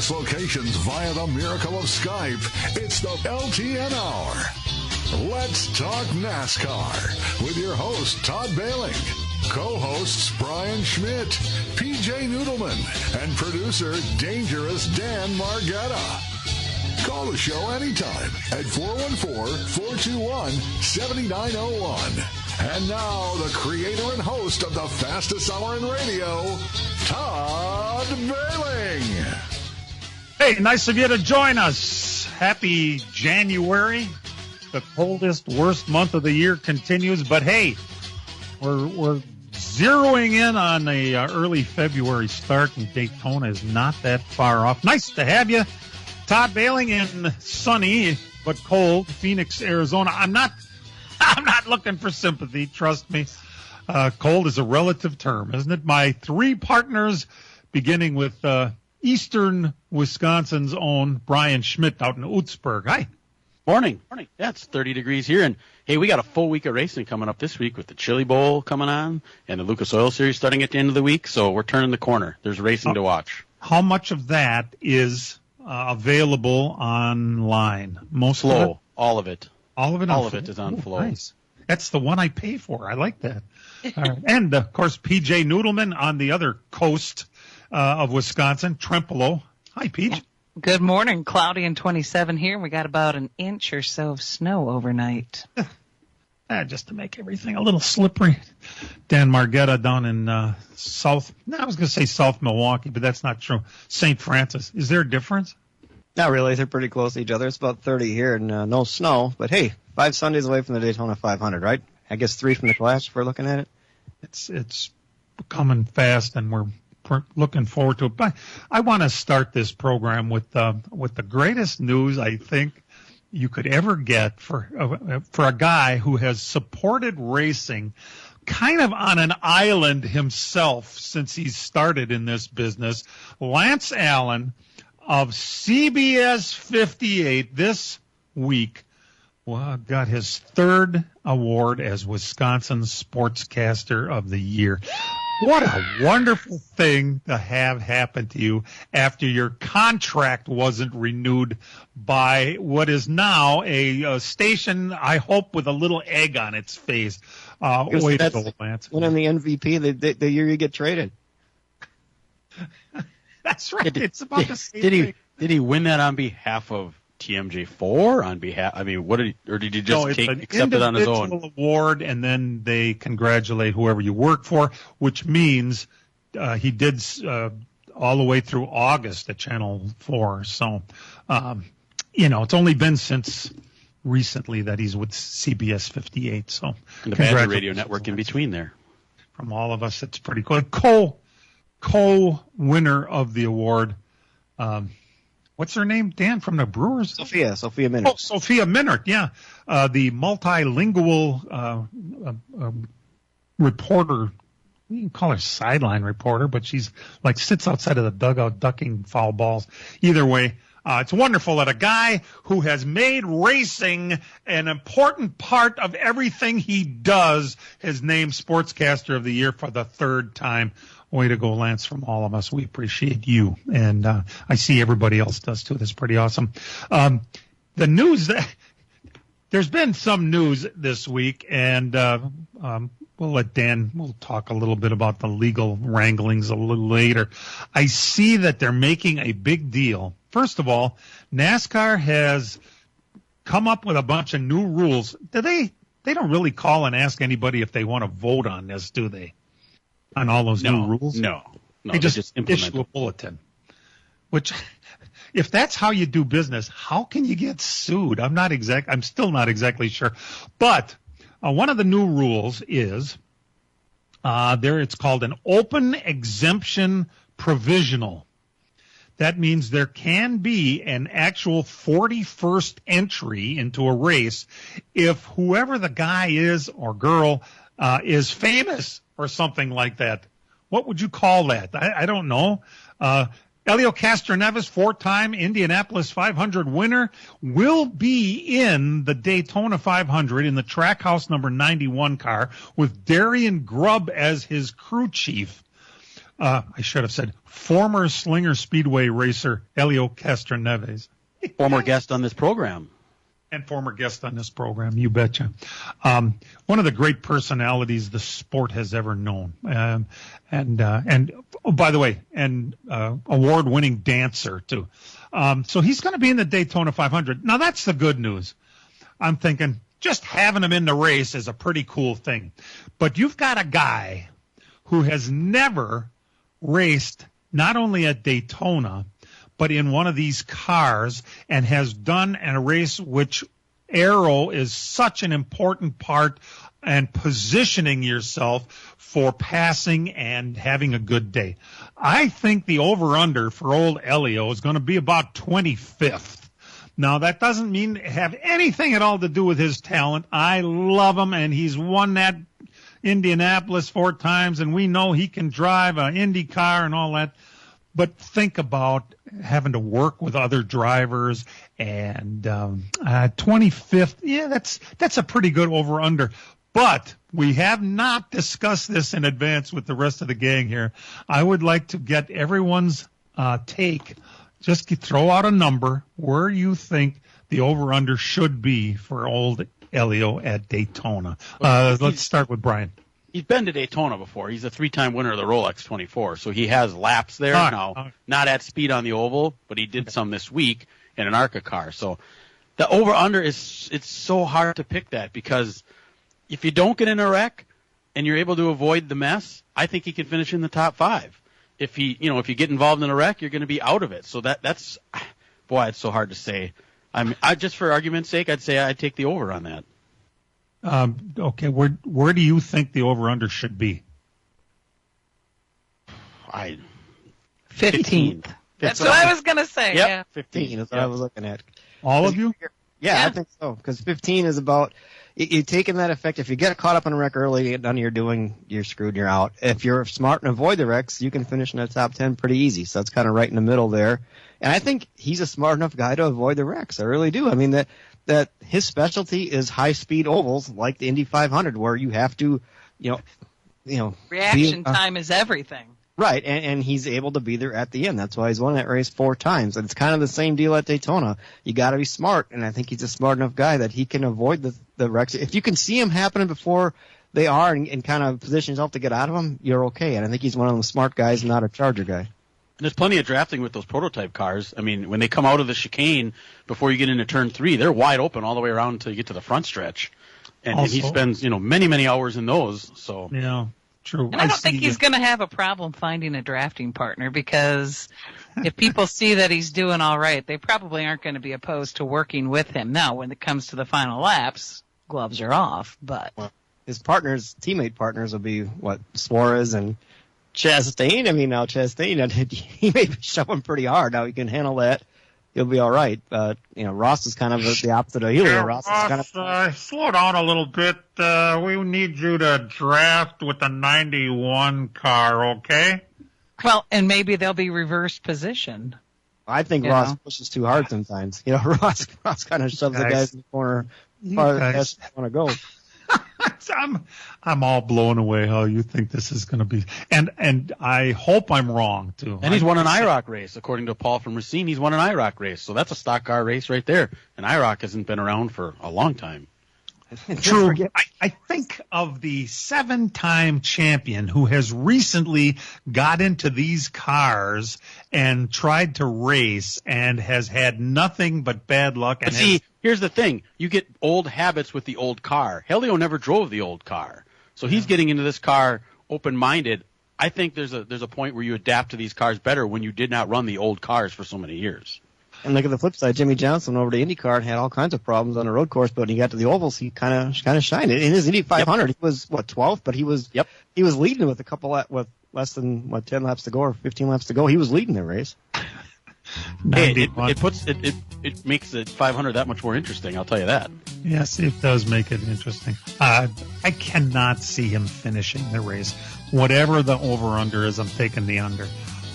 various locations via the miracle of Skype. It's the LTN Hour. Let's talk NASCAR with your host, Todd Bailing, co-hosts Brian Schmidt, PJ Noodleman, and producer Dangerous Dan Margetta. Call the show anytime at 414-421-7901. And now, the creator and host of the fastest hour in radio, Todd Bailing. Hey, nice of you to join us. Happy January. The coldest, worst month of the year continues. But hey, we're zeroing in on a early February start, and Daytona is not that far off. Nice to have you. Todd Bailing in sunny but cold Phoenix, Arizona. I'm not looking for sympathy, trust me. Cold is a relative term, isn't it? My three partners, beginning with eastern Wisconsin's own Brian Schmidt out in Utzberg. Hi. Morning. Yeah, it's 30 degrees here. And, hey, we got a full week of racing coming up this week with the Chili Bowl coming on and the Lucas Oil Series starting at the end of the week. So we're turning the corner. There's racing to watch. How much of that is available online? Most Flow. of it? All of it. All of it? All of it is on Flow. Nice. That's the one I pay for. I like that. All right. And, of course, PJ Noodleman on the other coast of Wisconsin, Trempealeau. Hi, Peach. Good morning. Cloudy and 27 here. We got about an inch or so of snow overnight. Just to make everything a little slippery. Dan Margetta down in South Milwaukee, but that's not true. St. Francis. Is there a difference? Not really. They're pretty close to each other. It's about 30 here and no snow. But, hey, 5 Sundays away from the Daytona 500, right? I guess 3 from the Clash if we're looking at it. It's coming fast, and we're looking forward to it. But I want to start this program with the greatest news I think you could ever get for a guy who has supported racing kind of on an island himself since he started in this business. Lance Allen of CBS 58 this week got his 3rd award as Wisconsin Sportscaster of the Year. What a wonderful thing to have happen to you after your contract wasn't renewed by what is now a station, I hope, with a little egg on its face. Wait a minute, Lance. When I'm the MVP, the year you get traded. That's right. It's about the same thing. Did he win that on behalf of TMJ4? On behalf, I mean, what did he just accept it on his own? It's an individual award, and then they congratulate whoever you work for, which means he did all the way through August at Channel 4. So, it's only been since recently that he's with CBS 58. So, and the Badger Radio Network in between there. From all of us, it's pretty cool. Co-winner of the award. What's her name, Dan, from the Brewers? Sophia Minnaert. Oh, Sophia Minnaert, yeah. The multilingual reporter. You can call her sideline reporter, but she's like sits outside of the dugout ducking foul balls. Either way, it's wonderful that a guy who has made racing an important part of everything he does is named Sportscaster of the Year for the 3rd time. Way to go, Lance, from all of us. We appreciate you. And I see everybody else does, too. That's pretty awesome. The news, there's been some news this week, and we'll let Dan, we'll talk a little bit about the legal wranglings a little later. I see that they're making a big deal. First of all, NASCAR has come up with a bunch of new rules. They don't really call and ask anybody if they want to vote on this, do they? On all those new rules? No. They just issue a bulletin. Which, if that's how you do business, how can you get sued? I'm still not exactly sure. But one of the new rules is it's called an open exemption provisional. That means there can be an actual 41st entry into a race if whoever the guy is or girl is famous or something like that. What would you call that? I don't know. Elio Castroneves, 4-time Indianapolis 500 winner, will be in the Daytona 500 in the Trackhouse number 91 car with Darian Grubb as his crew chief. I should have said former Slinger Speedway racer Helio Castroneves. Former guest on this program. And former guest on this program, you betcha. One of the great personalities the sport has ever known. And oh, by the way, award-winning dancer, too. So he's going to be in the Daytona 500. Now, that's the good news. I'm thinking just having him in the race is a pretty cool thing. But you've got a guy who has never raced not only at Daytona, but in one of these cars, and has done a race which aero is such an important part, and positioning yourself for passing and having a good day. I think the over-under for old Helio is going to be about 25th. Now, that doesn't mean have anything at all to do with his talent. I love him, and he's won that Indianapolis 4 times, and we know he can drive an Indy car and all that. But think about having to work with other drivers, and 25th, yeah, that's a pretty good over-under. But we have not discussed this in advance with the rest of the gang here. I would like to get everyone's take. Just throw out a number where you think the over-under should be for old Helio at Daytona. Let's start with Brian. He's been to Daytona before. He's a 3-time winner of the Rolex 24, so he has laps there now. Not at speed on the oval, but he did some this week in an ARCA car. So the over-under it's so hard to pick that, because if you don't get in a wreck and you're able to avoid the mess, I think he can finish in the top 5. If you get involved in a wreck, you're going to be out of it. So that's boy, it's so hard to say. I just for argument's sake, I'd say I'd take the over on that. Okay, where do you think the over-under should be? 15th. That's what I was going to say. Yep. Yeah. 15 is what I was looking at. All of you? Yeah, I think so. Because 15 is about you taking that effect. If you get caught up in a wreck early, you get done you're doing, you're screwed, you're out. If you're smart and avoid the wrecks, you can finish in the top 10 pretty easy. So it's kind of right in the middle there. And I think he's a smart enough guy to avoid the wrecks. I really do. I mean, that his specialty is high-speed ovals like the Indy 500, where you have to, reaction time is everything. Right, and he's able to be there at the end. That's why he's won that race 4 times. And it's kind of the same deal at Daytona. You got to be smart, and I think he's a smart enough guy that he can avoid the wrecks. If you can see them happening before they are and kind of position yourself to get out of them, you're okay. And I think he's one of the smart guys, not a Charger guy. And there's plenty of drafting with those prototype cars. I mean, when they come out of the chicane before you get into turn 3, they're wide open all the way around until you get to the front stretch. And he spends, many, many hours in those. So yeah, true. And I don't think he's going to have a problem finding a drafting partner, because if people see that he's doing all right, they probably aren't going to be opposed to working with him. Now, when it comes to the final laps, gloves are off. But his teammate partners will be Suarez and Chastain. I mean, now Chastain, he may be showing pretty hard. Now he can handle that. He'll be all right. But, Ross is kind of the opposite of Helio. Ross is kind of slow down a little bit. We need you to draft with the 91 car, okay? Well, and maybe they'll be reversed position. I think Ross pushes too hard sometimes. Ross kind of shoves the guys in the corner farther as they want to go. I'm all blown away how you think this is going to be, and I hope I'm wrong too. And he's won an IROC race, according to Paul from Racine. He's won an IROC race, so that's a stock car race right there. And IROC hasn't been around for a long time. True. I think of the 7-time champion who has recently got into these cars and tried to race and has had nothing but bad luck. And here's the thing. You get old habits with the old car. Helio never drove the old car. So he's getting into this car open-minded. I think there's a point where you adapt to these cars better when you did not run the old cars for so many years. And look at the flip side. Jimmy Johnson over to IndyCar and had all kinds of problems on the road course, but when he got to the ovals, he kind of shined. In his Indy 500, he was 12th, but he was leading with a couple with less than 10 laps to go or 15 laps to go. He was leading the race. It makes the 500 that much more interesting. I'll tell you that. Yes, it does make it interesting. I cannot see him finishing the race. Whatever the over/under is, I'm taking the under.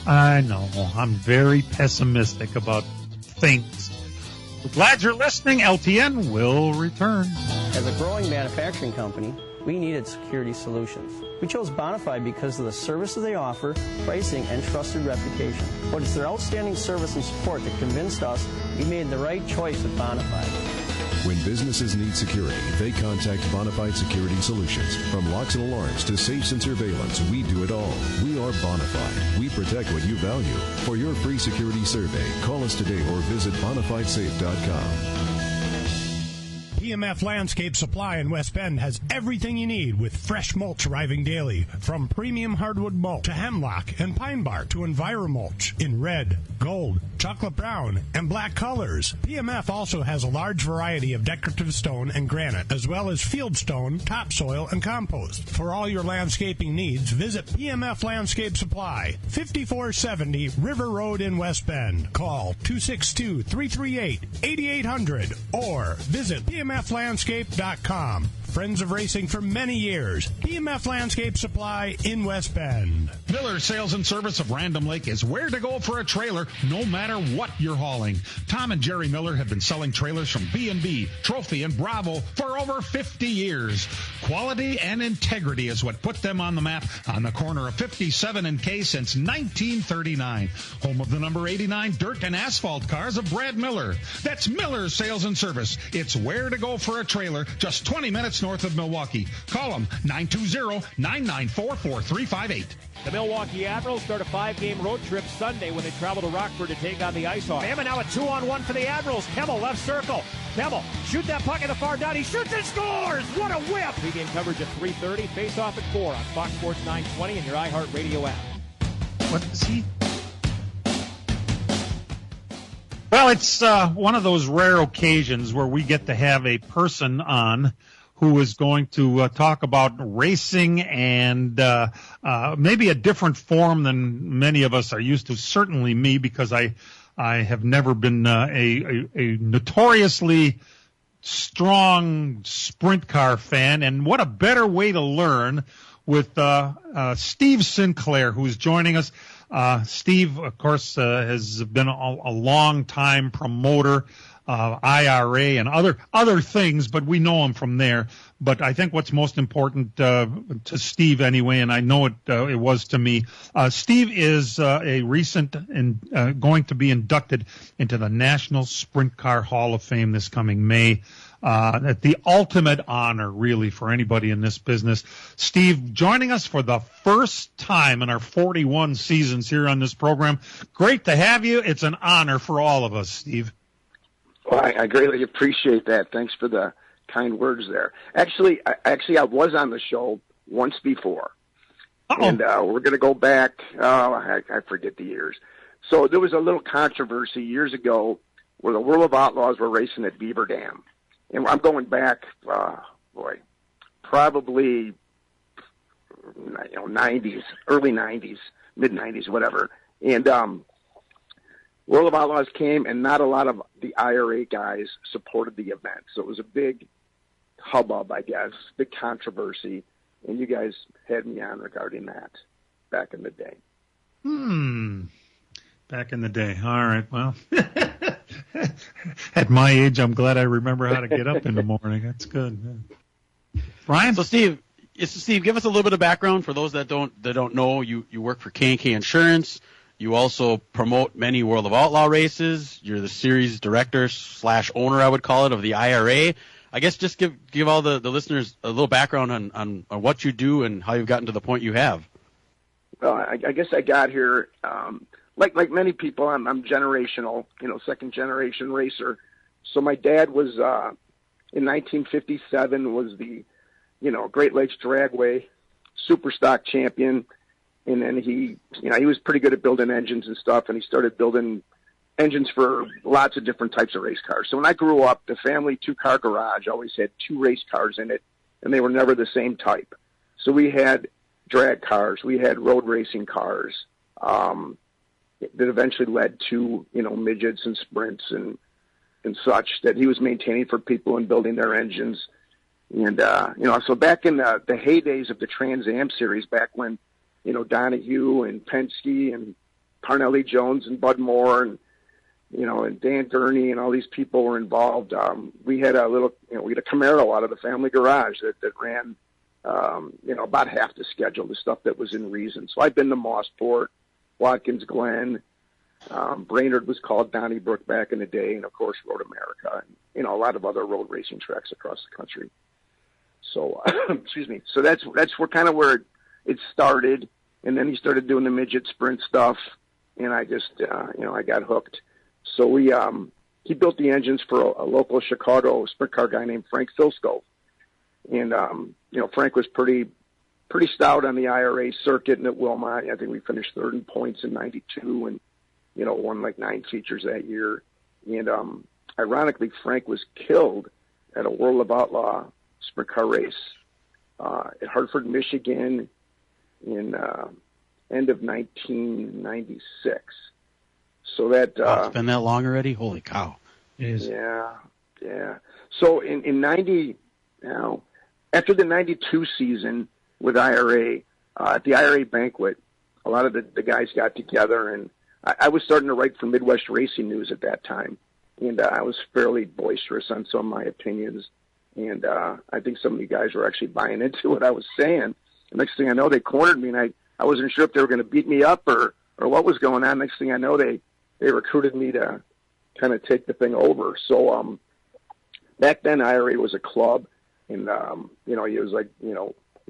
I know. I'm very pessimistic about things. We're glad you're listening. LTN will return. As a growing manufacturing company, we needed security solutions. We chose Bonafide because of the services they offer, pricing, and trusted reputation. But it's their outstanding service and support that convinced us we made the right choice with Bonafide. When businesses need security, they contact Bonafide Security Solutions. From locks and alarms to safes and surveillance, we do it all. We are Bonafide. We protect what you value. For your free security survey, call us today or visit bonafidesafe.com. PMF Landscape Supply in West Bend has everything you need with fresh mulch arriving daily. From premium hardwood mulch to hemlock and pine bark to EnviroMulch in red, gold, chocolate brown, and black colors. PMF also has a large variety of decorative stone and granite, as well as field stone, topsoil, and compost. For all your landscaping needs, visit PMF Landscape Supply, 5470 River Road in West Bend. Call 262-338-8800 or visit PMFlandscape.com. Friends of racing for many years. PMF Landscape Supply in West Bend. Miller Sales and Service of Random Lake is where to go for a trailer, no matter what you're hauling. Tom and Jerry Miller have been selling trailers from B&B, Trophy, and Bravo for over 50 years. Quality and integrity is what put them on the map on the corner of 57 and K since 1939. Home of the number 89 dirt and asphalt cars of Brad Miller. That's Miller Sales and Service. It's where to go for a trailer, just 20 minutes north of Milwaukee. Call them 920-994-4358. The Milwaukee Admirals start a 5-game road trip Sunday when they travel to Rockford to take on the IceHawks. And now a 2-on-1 for the Admirals. Kemmel left circle. Kemmel shoot that puck at the far down. He shoots and scores. What a whip! Pre-game coverage at 3:30. Face off at 4 on Fox Sports 920 and your iHeartRadio app. What is he? Well, it's one of those rare occasions where we get to have a person on who is going to talk about racing and maybe a different form than many of us are used to. Certainly me, because I have never been a notoriously strong sprint car fan. And what a better way to learn with Steve Sinclair, who's joining us. Steve, of course, has been a long-time promoter, IRA and other things, but we know him from there. But I think what's most important to Steve anyway, and I know it was to me, Steve is a recent and going to be inducted into the National Sprint Car Hall of Fame this coming May. The ultimate honor, really, for anybody in this business. Steve, joining us for the first time in our 41 seasons here on this program. Great to have you. It's an honor for all of us, Steve. Well, I greatly appreciate that. Thanks for the kind words there. Actually, I was on the show once before. Uh-oh. And we're going to go back, I forget the years. So there was a little controversy years ago where the World of Outlaws were racing at Beaver Dam. And I'm going back, probably 90s, early 90s, mid-90s, whatever. And World of Outlaws came, and not a lot of the IRA guys supported the event. So it was a big hubbub, I guess, big controversy. And you guys had me on regarding that back in the day. Back in the day. All right, well. At my age, I'm glad I remember how to get up in the morning. That's good. Yeah. Brian? So, Steve, give us a little bit of background for those that don't know. You work for K&K Insurance. You also promote many World of Outlaw races. You're the series director / owner, I would call it, of the IRA. I guess just give all the listeners a little background on what you do and how you've gotten to the point you have. Well, I guess I got here, like many people, I'm generational, second generation racer. So my dad was, in 1957 was the, Great Lakes Dragway super stock champion. And then he was pretty good at building engines and stuff, and he started building engines for lots of different types of race cars. So when I grew up, the family 2-car garage always had 2 race cars in it, and they were never the same type. So we had drag cars, we had road racing cars, that eventually led to, midgets and sprints and such that he was maintaining for people and building their engines. And, so back in the heydays of the Trans Am series, back when, Donahue and Penske and Parnelli Jones and Bud Moore and Dan Gurney and all these people were involved. We had a little, we had a Camaro out of the family garage that ran about half the schedule, the stuff that was in reason. So I've been to Mossport, Watkins Glen, Brainerd was called Donnybrook back in the day, and of course Road America, and a lot of other road racing tracks across the country. So, excuse me. So that's where it started, and then he started doing the midget sprint stuff, and I just, I got hooked. So he built the engines for a local Chicago sprint car guy named Frank Filsko, and Frank was pretty stout on the IRA circuit and at Wilmot. I think we finished third in points in '92, and won like 9 features that year. And ironically, Frank was killed at a World of Outlaw sprint car race at Hartford, Michigan in end of 1996. So that it's been that long already? Holy cow. It is. Yeah. So in 90, after the 92 season with IRA, at the IRA banquet, a lot of the guys got together, and I was starting to write for Midwest Racing News at that time, and I was fairly boisterous on some of my opinions, and I think some of the guys were actually buying into what I was saying. The next thing I know, they cornered me, and I wasn't sure if they were going to beat me up or what was going on. Next thing I know, they recruited me to kind of take the thing over. So back then, IRA was a club, and it was like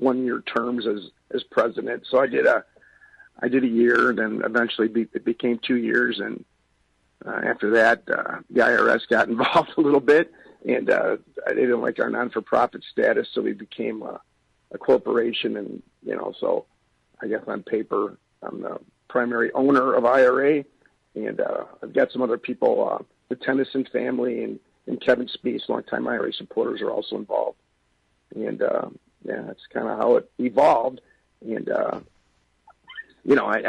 1-year terms as president. So I did a year, and then eventually it became 2 years, and after that, the IRS got involved a little bit, and they didn't like our non-for-profit status, so we became a corporation, and so I guess on paper I'm the primary owner of IRA, and I've got some other people, the Tennyson family and Kevin Speece, longtime IRA supporters, are also involved, and that's kind of how it evolved, and I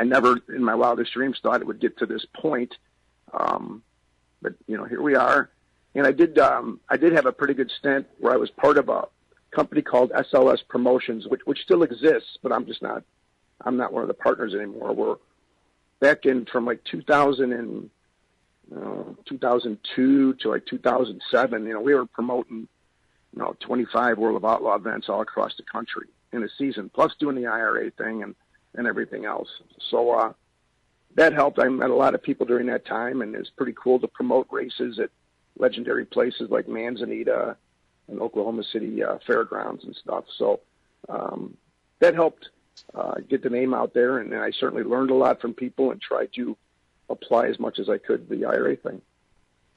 never in my wildest dreams thought it would get to this point. But here we are. And I did have a pretty good stint where I was part of a company called SLS Promotions, which still exists, but I'm not one of the partners anymore. We're back in from like 2002 to like 2007. We were promoting 25 World of Outlaw events all across the country in a season, plus doing the IRA thing and everything else. So that helped. I met a lot of people during that time, and it's pretty cool to promote races at legendary places like Manzanita and Oklahoma City fairgrounds and stuff. So that helped get the name out there, and I certainly learned a lot from people and tried to apply as much as I could the IRA thing.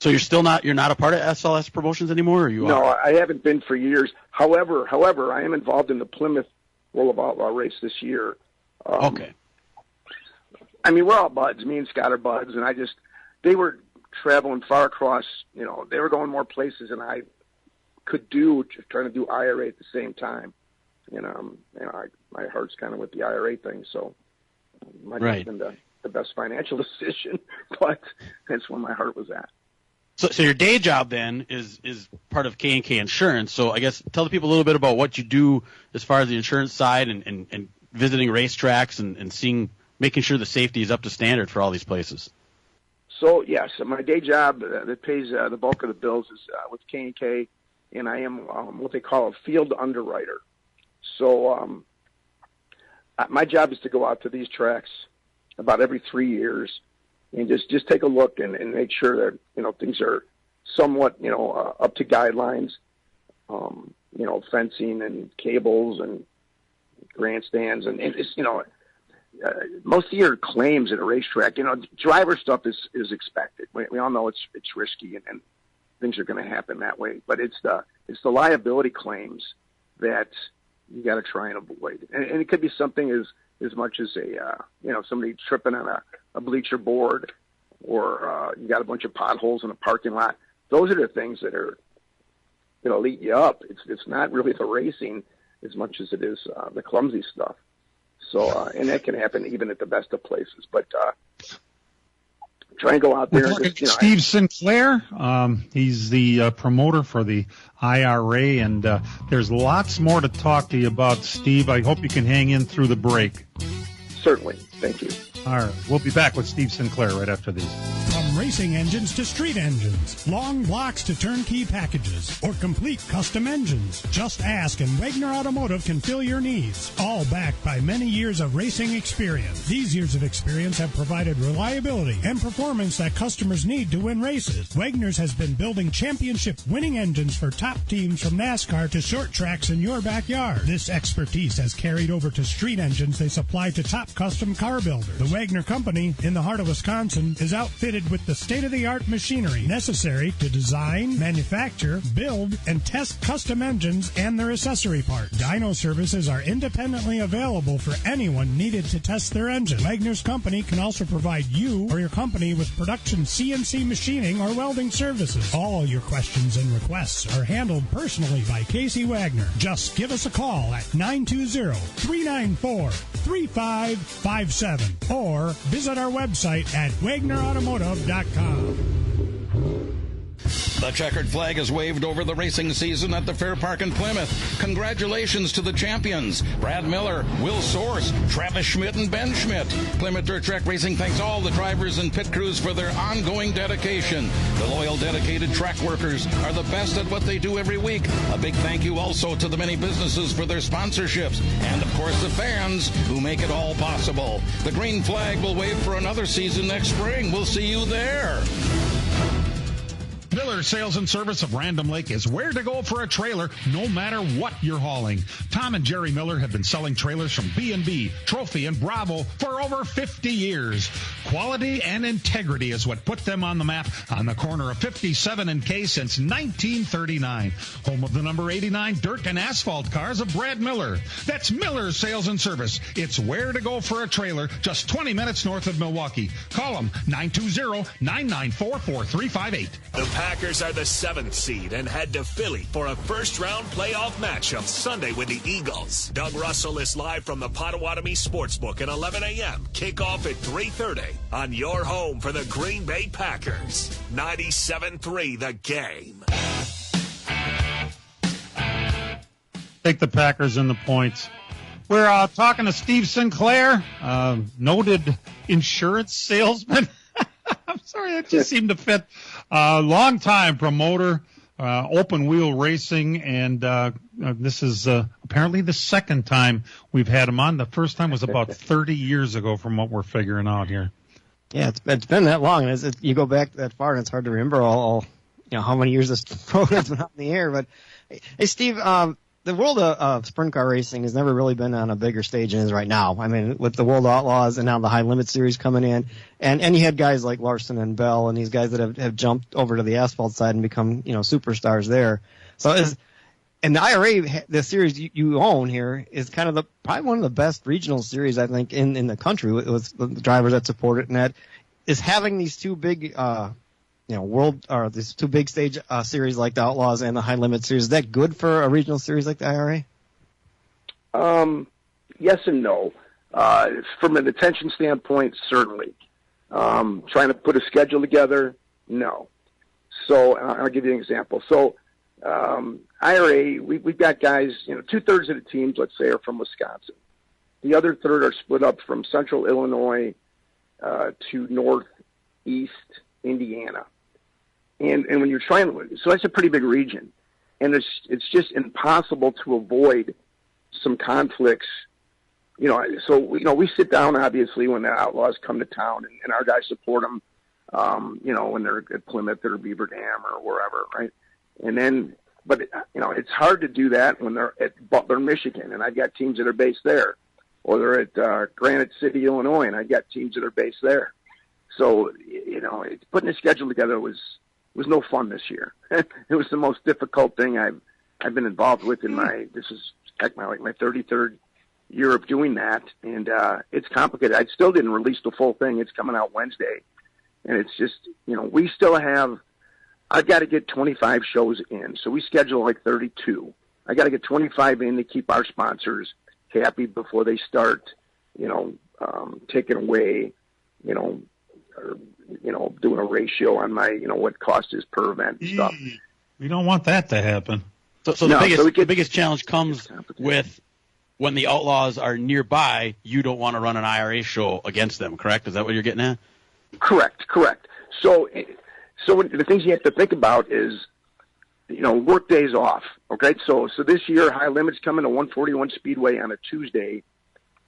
So you're not a part of SLS Promotions anymore, or you are? No, I haven't been for years. However, I am involved in the Plymouth World of Outlaw race this year. Okay. I mean, we're all buds. Me and Scott are buds, and they were traveling far across, they were going more places than I could do, just trying to do IRA at the same time. My heart's kind of with the IRA thing, so it might have been the best financial decision, but that's where my heart was at. So your day job then is part of K&K Insurance. So I guess tell the people a little bit about what you do as far as the insurance side and visiting racetracks and making sure the safety is up to standard for all these places. So yes, my day job that pays the bulk of the bills is with K&K, and I am what they call a field underwriter. So my job is to go out to these tracks about every 3 years and just take a look and make sure that things are somewhat up to guidelines, fencing and cables and grandstands, and it's most of your claims at a racetrack, driver stuff is expected. We all know it's risky and things are going to happen that way, but it's the liability claims that you got to try and avoid, and it could be something as much as somebody tripping on a bleacher board, or you got a bunch of potholes in a parking lot. Those are the things that are going to eat you up. It's not really the racing as much as it is the clumsy stuff. So and that can happen even at the best of places. But try and go out there. Steve Sinclair, he's the promoter for the IRA, and there's lots more to talk to you about, Steve. I hope you can hang in through the break. Certainly. Thank you. All right. We'll be back with Steve Sinclair right after these. From From racing engines to street engines, long blocks to turnkey packages, or complete custom engines. Just ask and Wagner Automotive can fill your needs. All backed by many years of racing experience. These years of experience have provided reliability and performance that customers need to win races. Wagner's has been building championship winning engines for top teams from NASCAR to short tracks in your backyard. This expertise has carried over to street engines they supply to top custom car builders. The Wagner Company, in the heart of Wisconsin, is outfitted with the state-of-the-art machinery necessary to design, manufacture, build, and test custom engines and their accessory parts. Dyno services are independently available for anyone needed to test their engine. Wagner's Company can also provide you or your company with production CNC machining or welding services. All your questions and requests are handled personally by Casey Wagner. Just give us a call at 920-394-3557 or visit our website at WagnerAutomotive.com. The checkered flag is waved over the racing season at the Fair Park in Plymouth. Congratulations to the champions, Brad Miller, Will Source, Travis Schmidt, and Ben Schmidt. Plymouth Dirt Track Racing thanks all the drivers and pit crews for their ongoing dedication. The loyal, dedicated track workers are the best at what they do every week. A big thank you also to the many businesses for their sponsorships, and of course the fans who make it all possible. The green flag will wave for another season next spring. We'll see you there. Miller Sales and Service of Random Lake is where to go for a trailer, no matter what you're hauling. Tom and Jerry Miller have been selling trailers from B&B, Trophy, and Bravo for over 50 years. Quality and integrity is what put them on the map on the corner of 57 and K since 1939. Home of the number 89 dirt and asphalt cars of Brad Miller. That's Miller Sales and Service. It's where to go for a trailer, just 20 minutes north of Milwaukee. Call them 920-994-4358. The Packers are the 7th seed and head to Philly for a first-round playoff matchup Sunday with the Eagles. Doug Russell is live from the Potawatomi Sportsbook at 11 a.m. Kickoff at 3:30 on your home for the Green Bay Packers. 97-3 The Game. Take the Packers in the points. We're talking to Steve Sinclair, noted insurance salesman. I'm sorry, that just seemed to fit. Long-time promoter, open wheel racing, and this is apparently the second time we've had him on. The first time was about 30 years ago from what we're figuring out here. Yeah, it's been that long. You go back that far, and it's hard to remember all how many years this program's been on the air. But hey, Steve, the world of sprint car racing has never really been on a bigger stage than it is right now. I mean, with the World Outlaws and now the High Limit Series coming in, and you had guys like Larson and Bell and these guys that have jumped over to the asphalt side and become superstars there. And the IRA, the series you own here, is kind of probably one of the best regional series I think in the country with the drivers that support it, and that is having these two big these two big stage series like the Outlaws and the High Limit Series. Is that good for a regional series like the IRA? Yes and no. From an attention standpoint, certainly. Trying to put a schedule together, no. So I'll give you an example. So IRA, we've got guys, 2/3 of the teams, let's say, are from Wisconsin. The other third are split up from central Illinois to northeast Indiana. And when you're trying, so that's a pretty big region, and it's just impossible to avoid some conflicts. So we sit down obviously when the Outlaws come to town, and our guys support them. When they're at Plymouth or Beaver Dam or wherever, right? And then, but it's hard to do that when they're at Butler, Michigan, and I've got teams that are based there, or they're at Granite City, Illinois, and I've got teams that are based there. So putting a schedule together was no fun this year. It was the most difficult thing I've been involved with in my 33rd year of doing that, and it's complicated. I still didn't release the full thing. It's coming out Wednesday, and it's just we still have. I've got to get 25 shows in, so we schedule like 32. I got to get 25 in to keep our sponsors happy before they start, taking away, or doing a ratio on my, what cost is per event and stuff. We don't want that to happen. So the biggest challenge comes with when the Outlaws are nearby, you don't want to run an IRA show against them, correct? Is that what you're getting at? Correct. So the things you have to think about is, work days off. Okay, so this year High Limit's coming to 141 Speedway on a Tuesday.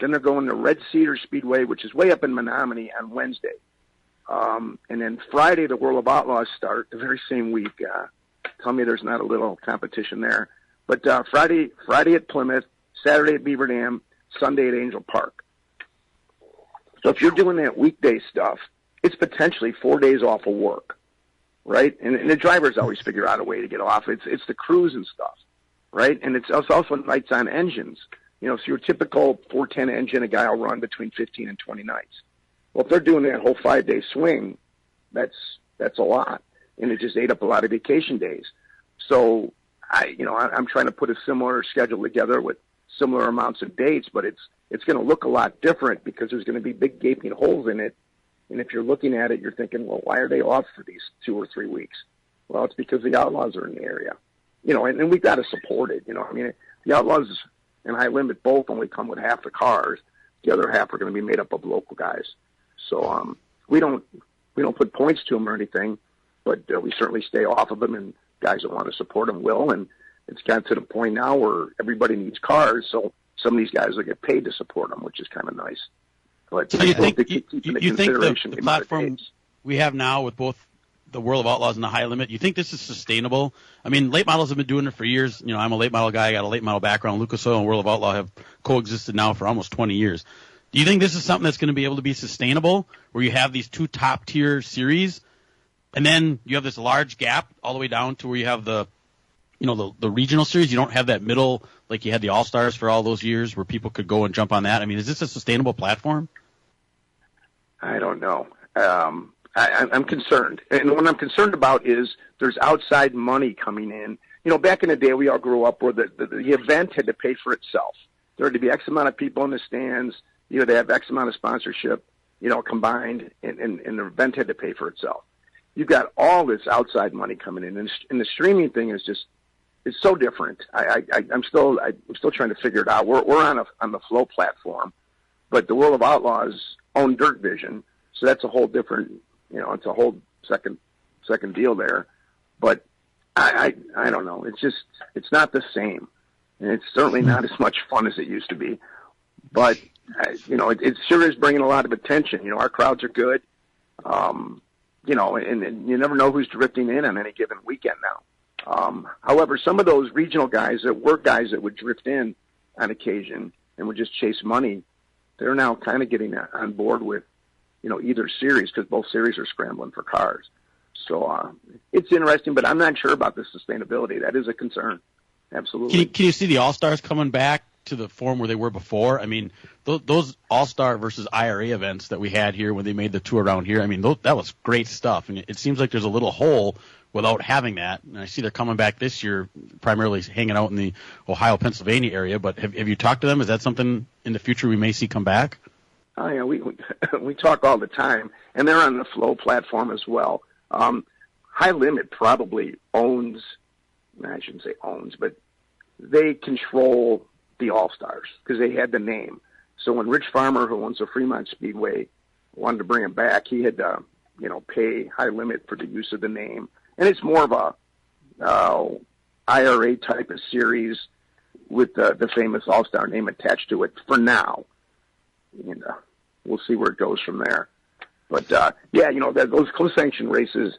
Then they're going to Red Cedar Speedway, which is way up in Menominee, on Wednesday. And then Friday, the World of Outlaws start the very same week. Tell me there's not a little competition there. But Friday at Plymouth, Saturday at Beaver Dam, Sunday at Angel Park. So if you're doing that weekday stuff, it's potentially 4 days off of work, right? And the drivers always figure out a way to get off. It's the crews and stuff, right? And it's also nights on engines. So your typical 410 engine, a guy will run between 15 and 20 nights. Well, if they're doing that whole 5-day swing, that's a lot, and it just ate up a lot of vacation days. So I'm trying to put a similar schedule together with similar amounts of dates, but it's going to look a lot different because there's going to be big gaping holes in it. And if you're looking at it, you're thinking, well, why are they off for these 2 or 3 weeks? Well, it's because the Outlaws are in the area, and we've got to support it. The Outlaws and High Limit both only come with half the cars. The other half are going to be made up of local guys. So we don't put points to them or anything, but we certainly stay off of them, and guys that want to support them will. And it's got to the point now where everybody needs cars, so some of these guys will get paid to support them, which is kind of nice. But so you think the platform we have now with both the World of Outlaws and the High Limit, you think this is sustainable? I mean, late models have been doing it for years. I'm a late model guy. I got a late model background. Lucas Oil and World of Outlaw have coexisted now for almost 20 years. Do you think this is something that's going to be able to be sustainable, where you have these 2 top-tier series, and then you have this large gap all the way down to where you have the regional series? You don't have that middle, like you had the All-Stars for all those years where people could go and jump on that. I mean, is this a sustainable platform? I don't know. I'm concerned. And what I'm concerned about is there's outside money coming in. Back in the day, we all grew up where the event had to pay for itself. There had to be X amount of people in the stands. They have X amount of sponsorship, combined, and the event had to pay for itself. You've got all this outside money coming in, and the streaming thing is it's so different. I'm still trying to figure it out. We're on the Flow platform, but the World of Outlaws own Dirt Vision, so that's a whole different, it's a whole second deal there. But I don't know. It's not the same, and it's certainly not as much fun as it used to be. But it sure is bringing a lot of attention. Our crowds are good. And you never know who's drifting in on any given weekend now. However, some of those regional guys that were guys that would drift in on occasion and would just chase money, they're now kind of getting on board with, either series, because both series are scrambling for cars. So it's interesting, but I'm not sure about the sustainability. That is a concern. Absolutely. Can you see the All-Stars coming back to the form where they were before? I mean, those All-Star versus IRA events that we had here when they made the tour around here, I mean, that was great stuff. And it seems like there's a little hole without having that. And I see they're coming back this year, primarily hanging out in the Ohio, Pennsylvania area. But have you talked to them? Is that something in the future we may see come back? Oh, yeah, we talk all the time. And they're on the Flow platform as well. High Limit probably owns, I shouldn't say owns, but they control the All-Stars because they had the name. So when Rich Farmer, who owns the Fremont Speedway, wanted to bring him back, he had to, pay High Limit for the use of the name. And it's more of a IRA type of series with the famous All-Star name attached to it for now. And we'll see where it goes from there. But, those co-sanction races,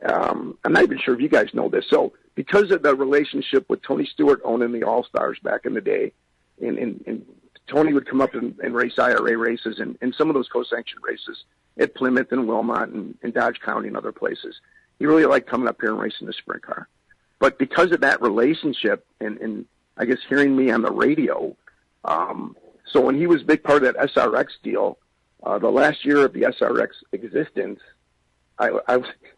I'm not even sure if you guys know this. So because of the relationship with Tony Stewart owning the All-Stars back in the day, and Tony would come up and race IRA races and some of those co-sanction races at Plymouth and Wilmot and Dodge County and other places. He really liked coming up here and racing the sprint car. But because of that relationship and I guess hearing me on the radio, so when he was a big part of that SRX deal, the last year of the SRX existence,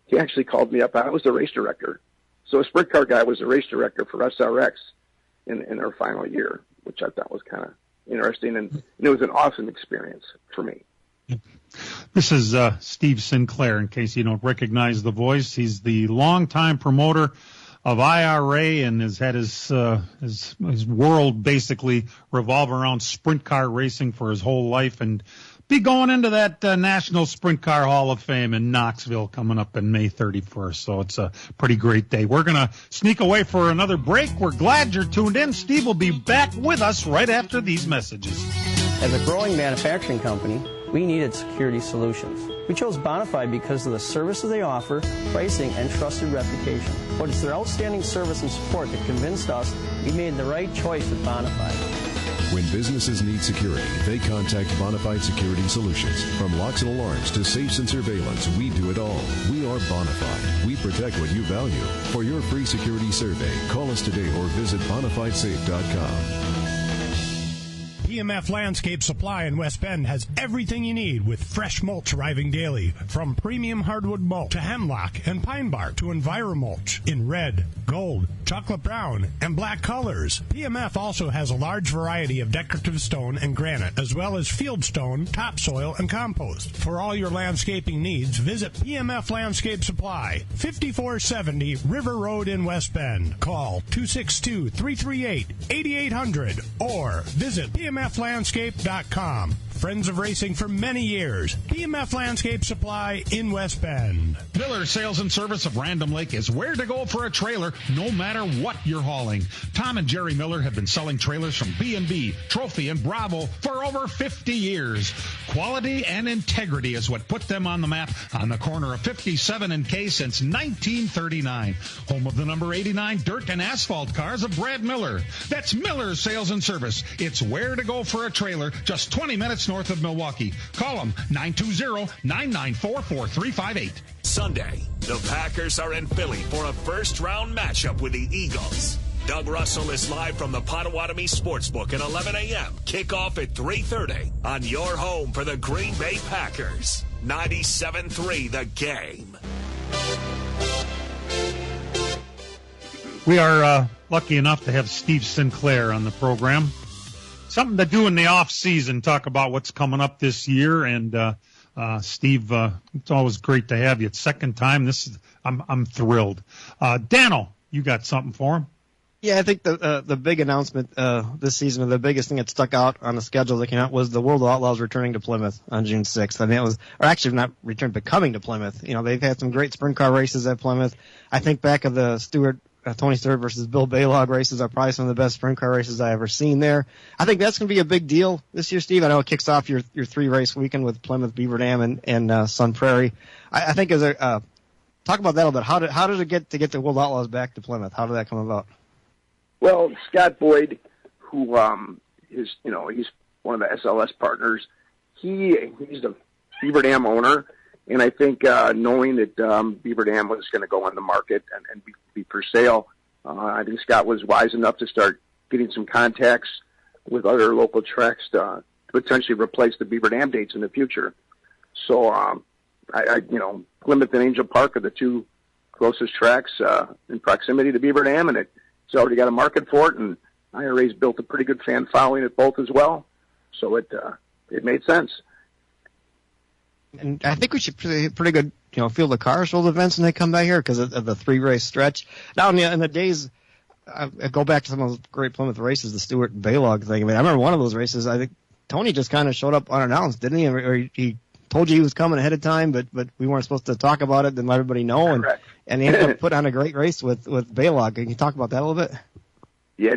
he actually called me up. I was the race director. So a sprint car guy was the race director for SRX in their final year, which I thought was kind of interesting. And it was an awesome experience for me. This is Steve Sinclair, in case you don't recognize the voice. He's the longtime promoter of IRA and has had his world basically revolve around sprint car racing for his whole life. And be going into that National Sprint Car Hall of Fame in Knoxville coming up in May 31st. So it's a pretty great day. We're going to sneak away for another break. We're glad you're tuned in. Steve will be back with us right after these messages. As a growing manufacturing company, we needed security solutions. We chose Bonafide because of the services they offer, pricing, and trusted reputation. But it's their outstanding service and support that convinced us we made the right choice with Bonafide. When businesses need security, they contact Bonafide Security Solutions. From locks and alarms to safes and surveillance, we do it all. We are Bonafide. We protect what you value. For your free security survey, call us today or visit bonafidesafe.com. PMF Landscape Supply in West Bend has everything you need with fresh mulch arriving daily. From premium hardwood mulch to hemlock and pine bark to EnviroMulch in red, gold, chocolate brown, and black colors. PMF also has a large variety of decorative stone and granite, as well as field stone, topsoil, and compost. For all your landscaping needs, visit PMF Landscape Supply, 5470 River Road in West Bend. Call 262-338-8800 or visit PMFlandscape.com. Friends of racing for many years. PMF Landscape Supply in West Bend. Miller Sales and Service of Random Lake is where to go for a trailer, no matter what you're hauling. Tom and Jerry Miller have been selling trailers from B&B, Trophy, and Bravo for over 50 years. Quality and integrity is what put them on the map on the corner of 57 and K since 1939. Home of the number 89 dirt and asphalt cars of Brad Miller. That's Miller Sales and Service. It's where to go for a trailer, just 20 minutes north of Milwaukee. Call them 920-994-4358. Sunday, the Packers are in Philly for a first-round matchup with the Eagles. Doug Russell is live from the Potawatomi Sportsbook at 11 a.m. Kickoff at 3:30 on your home for the Green Bay Packers. 97.3 The Game. We are lucky enough to have Steve Sinclair on the program. Something to do in the off season, talk about what's coming up this year. And Steve, it's always great to have you. It's second time. I'm thrilled. Dano, you got something for him? Yeah, I think the big announcement this season, or the biggest thing that stuck out on the schedule that came out, was the World of Outlaws returning to Plymouth on June 6th. I mean, it was, or actually not returned, but coming to Plymouth. You know, they've had some great sprint car races at Plymouth. I think back of the Tony Stewart versus Bill Baylog races are probably some of the best sprint car races I've ever seen there. I think that's going to be a big deal this year, Steve. I know it kicks off your 3-race weekend with Plymouth, Beaver Dam, and Sun Prairie. I think as a talk about that a little bit. How did it get the World Outlaws back to Plymouth? How did that come about? Well, Scott Boyd, who is he's one of the SLS partners. He's the Beaver Dam owner. And I think knowing that Beaver Dam was going to go on the market and be for sale, I think Scott was wise enough to start getting some contacts with other local tracks to potentially replace the Beaver Dam dates in the future. So, Plymouth and Angel Park are the two closest tracks in proximity to Beaver Dam, and it's already got a market for it. And IRA's built a pretty good fan following at both as well, so it made sense. And I think we should pretty good, field of cars for the events when they come back here because of the 3-race stretch. Now, in the days, I go back to some of those great Plymouth races, the Stewart and Baylog thing. I mean, I remember one of those races, I think Tony just kind of showed up unannounced, didn't he? Or he told you he was coming ahead of time, but we weren't supposed to talk about it and let everybody know. And he ended up putting on a great race with Baylog. Can you talk about that a little bit? Yeah.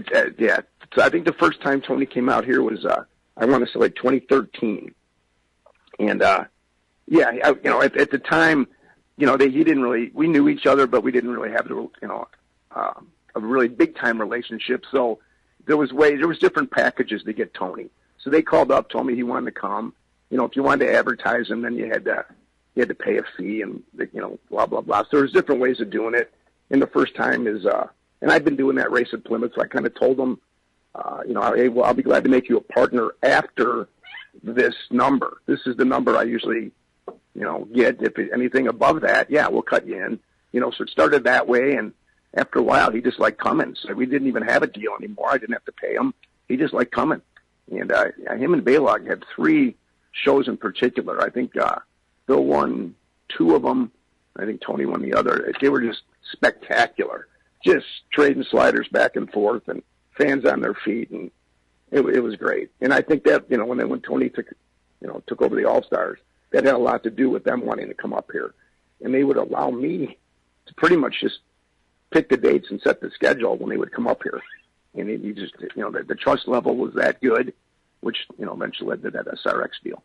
So I think the first time Tony came out here was, I want to say 2013. And, at the time, we knew each other, but we didn't really have, a really big time relationship. So there was different packages to get Tony. So they called up, told me he wanted to come. If you wanted to advertise him, then you had to pay a fee and, blah, blah, blah. So there's different ways of doing it. And the first time is, and I've been doing that race at Plymouth. So I kind of told them, hey, well, I'll be glad to make you a partner after this number. This is the number I usually, get. If anything above that, we'll cut you in. So it started that way, and after a while, he just liked coming. So we didn't even have a deal anymore. I didn't have to pay him. He just liked coming. And him and Baylog had 3 shows in particular. I think Bill won 2 of them. I think Tony won the other. They were just spectacular, just trading sliders back and forth and fans on their feet, and it was great. And I think that when Tony took took over the All-Stars, that had a lot to do with them wanting to come up here. And they would allow me to pretty much just pick the dates and set the schedule when they would come up here. And you just, the trust level was that good, which, eventually led to that SRX deal.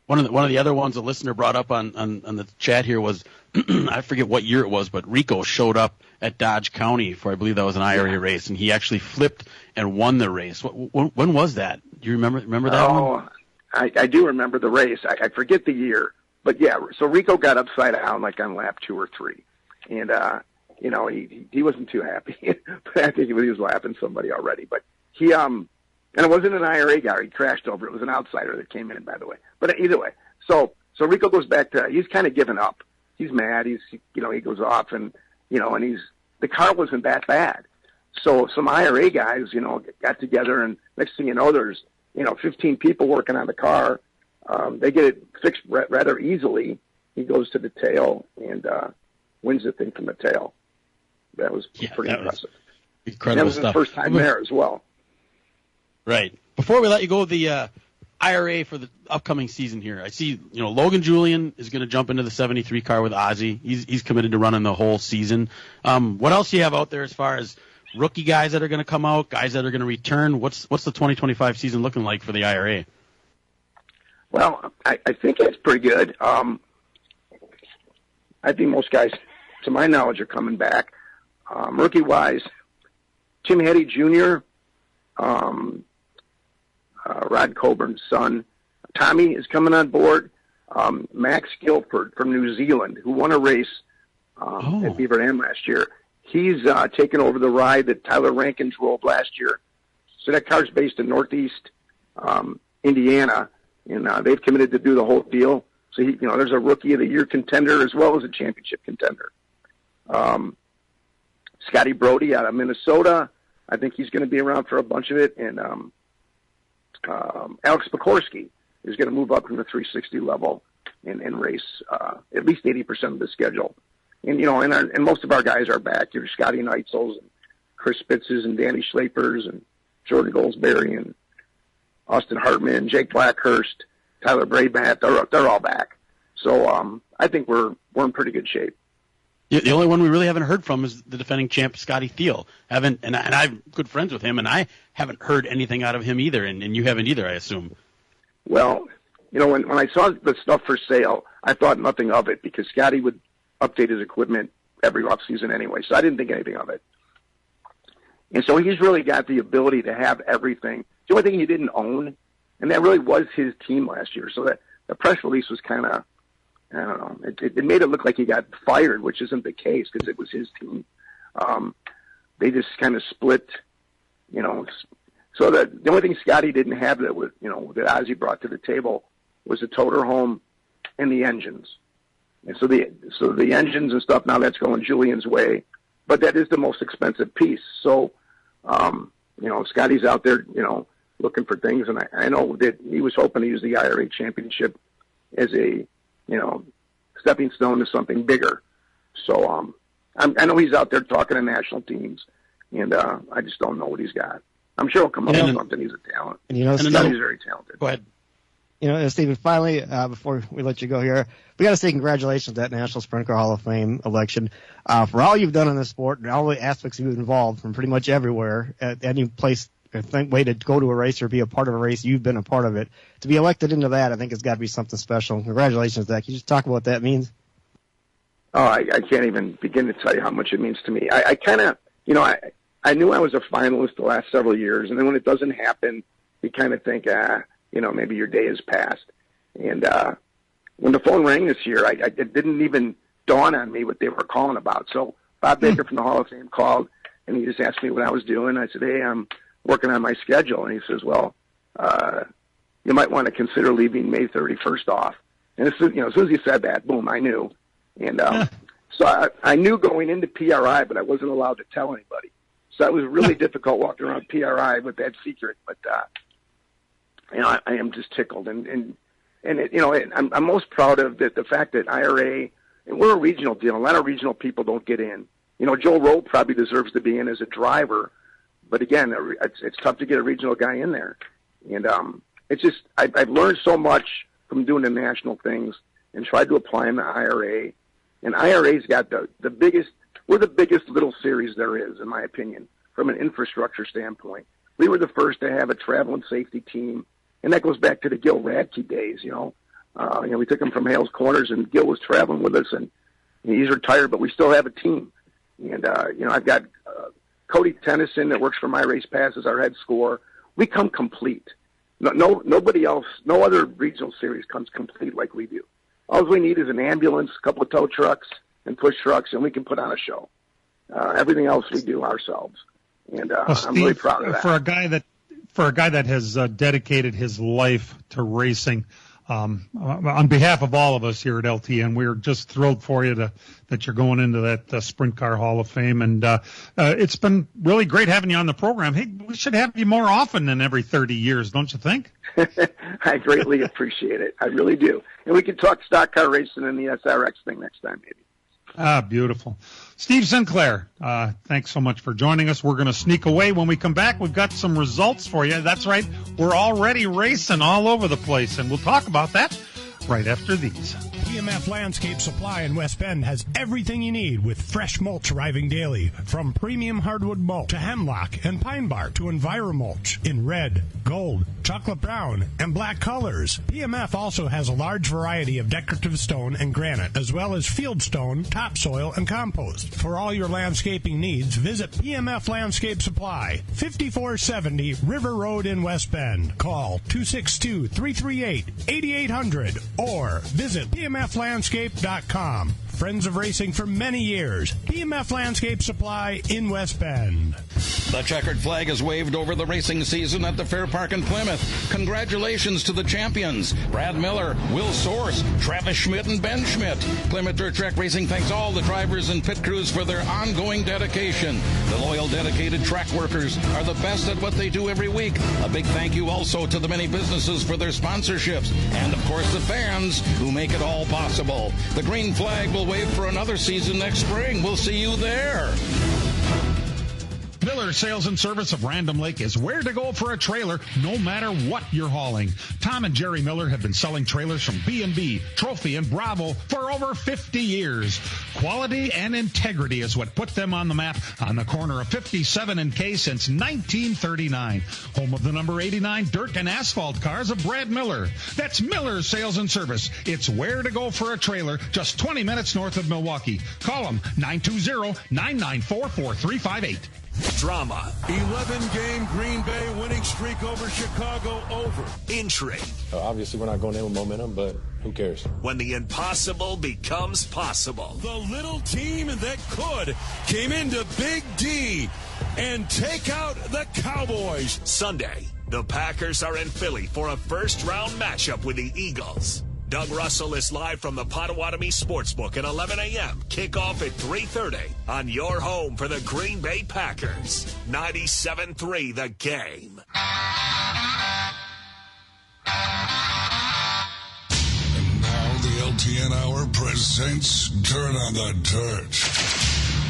One of the other ones a listener brought up on the chat here was, I forget what year it was, but Rico showed up at Dodge County for, I believe that was an IRA race, and he actually flipped and won the race. When was that? Do you remember that one? I do remember the race. I forget the year, but yeah. So Rico got upside down like on lap 2 or 3, and he wasn't too happy. But I think he was lapping somebody already. But he and it wasn't an IRA guy. He crashed over. It was an outsider that came in, by the way. But either way, so Rico goes back to, he's kind of given up. He's mad. He goes off, and the car wasn't that bad. So some IRA guys, got together, and next thing you know, there's 15 people working on the car. They get it fixed rather easily. He goes to the tail and wins the thing from the tail. That was pretty impressive. Incredible that was stuff. His first time there as well. Right. Before we let you go, the IRA for the upcoming season here, I see, Logan Julian is going to jump into the 73 car with Ozzy. He's committed to running the whole season. What else do you have out there as far as rookie guys that are going to come out, guys that are going to return? What's the 2025 season looking like for the IRA? Well, I think it's pretty good. I think most guys, to my knowledge, are coming back. Rookie-wise, Tim Heddy Jr., Rod Coburn's son, Tommy is coming on board. Max Guilford from New Zealand, who won a race at Beaver Dam last year. He's taken over the ride that Tyler Rankin drove last year. So that car's based in Northeast Indiana, and they've committed to do the whole deal. So there's a Rookie of the Year contender as well as a championship contender. Scotty Brody out of Minnesota, I think he's going to be around for a bunch of it, and Alex Pekorski is going to move up from the 360 level and race at least 80% of the schedule. And and most of our guys are back. You're Scotty Neitzel's and Chris Spitzes and Danny Schlapers and Jordan Goldsberry and Austin Hartman, Jake Blackhurst, Tyler Braybatt. They're all back. So I think we're in pretty good shape. The only one we really haven't heard from is the defending champ, Scotty Thiel. And I'm good friends with him, and I haven't heard anything out of him either, and you haven't either, I assume. Well, when I saw the stuff for sale, I thought nothing of it because Scotty would update his equipment every off season anyway, so I didn't think anything of it. And so he's really got the ability to have everything. The only thing he didn't own, and that really was his team last year, so that the press release was kind of, I don't know, it made it look like he got fired, which isn't the case because it was his team. They just kind of split, So the only thing Scotty didn't have that was, that Ozzy brought to the table was the toter home and the engines. And so the engines and stuff, now that's going Julian's way, but that is the most expensive piece. So, Scotty's out there, looking for things, and I know that he was hoping to use the IRA championship as a, stepping stone to something bigger. So, I know he's out there talking to national teams, and I just don't know what he's got. I'm sure he'll come up with something. He's a talent. And Scotty's very talented. Go ahead. Stephen, finally, before we let you go here, we got to say congratulations to that National Sprint Car Hall of Fame election. For all you've done in the sport and all the aspects you've involved from pretty much everywhere, at any place, way to go to a race or be a part of a race, you've been a part of it. To be elected into that, I think it's got to be something special. Congratulations, Zach. Can you just talk about what that means? Oh, I can't even begin to tell you how much it means to me. I kind of, I knew I was a finalist the last several years, and then when it doesn't happen, you kind of think, maybe your day has passed. And when the phone rang this year, it didn't even dawn on me what they were calling about. So Bob Baker from the Hall of Fame called, and he just asked me what I was doing. I said, hey, I'm working on my schedule. And he says, well, you might want to consider leaving May 31st off. And as soon as he said that, boom, I knew. And so I knew going into PRI, but I wasn't allowed to tell anybody. So it was really difficult walking around PRI with that secret. But I am just tickled, and I'm most proud of the fact that IRA, and we're a regional deal. A lot of regional people don't get in. Joe Rowe probably deserves to be in as a driver, but again, it's tough to get a regional guy in there. And it's just I've learned so much from doing the national things and tried to apply them to IRA. And IRA's got the biggest, we're the biggest little series there is, in my opinion, from an infrastructure standpoint. We were the first to have a travel and safety team, and that goes back to the Gil Radke days, we took him from Hales Corners, and Gil was traveling with us, and he's retired, but we still have a team. And, I've got Cody Tennyson that works for My Race Pass as our head scorer. We come complete. Nobody else, no other regional series comes complete like we do. All we need is an ambulance, a couple of tow trucks, and push trucks, and we can put on a show. Everything else we do ourselves. And Steve, I'm really proud of that. For a guy that has dedicated his life to racing, on behalf of all of us here at LTN, we're just thrilled for you that you're going into that Sprint Car Hall of Fame. And it's been really great having you on the program. Hey, we should have you more often than every 30 years, don't you think? I greatly appreciate it. I really do. And we can talk stock car racing and the SRX thing next time, maybe. Beautiful. Steve Sinclair, thanks so much for joining us. We're going to sneak away. When we come back, we've got some results for you. That's right. We're already racing all over the place, and we'll talk about that right after these. PMF Landscape Supply in West Bend has everything you need with fresh mulch arriving daily. From premium hardwood mulch to hemlock and pine bark to EnviroMulch in red, gold, chocolate brown, and black colors. PMF also has a large variety of decorative stone and granite, as well as field stone, topsoil, and compost. For all your landscaping needs, visit PMF Landscape Supply, 5470 River Road in West Bend. Call 262-338-8800 or visit PMFlandscape.com. Friends of racing for many years. PMF Landscape Supply in West Bend. The checkered flag is waved over the racing season at the Fair Park in Plymouth. Congratulations to the champions, Brad Miller, Will Source, Travis Schmidt, and Ben Schmidt. Plymouth Dirt Track Racing thanks all the drivers and pit crews for their ongoing dedication. The loyal, dedicated track workers are the best at what they do every week. A big thank you also to the many businesses for their sponsorships. And, of course, the fans who make it all possible. The green flag will wave for another season next spring. We'll see you there. Miller Sales and Service of Random Lake is where to go for a trailer, no matter what you're hauling. Tom and Jerry Miller have been selling trailers from B&B, Trophy, and Bravo for over 50 years. Quality and integrity is what put them on the map on the corner of 57 and K since 1939. Home of the number 89 dirt and asphalt cars of Brad Miller. That's Miller Sales and Service. It's where to go for a trailer, just 20 minutes north of Milwaukee. Call them 920-994-4358. Drama. 11-game Green Bay winning streak over Chicago over. Intrigue. Obviously, we're not going in with momentum, but who cares? When the impossible becomes possible. The little team that could came into Big D and take out the Cowboys. Sunday, the Packers are in Philly for a first-round matchup with the Eagles. Doug Russell is live from the Potawatomi Sportsbook at 11 a.m. Kickoff at 3:30 on your home for the Green Bay Packers. 97.3 The Game. And now the LTN Hour presents Dirt on the Dirt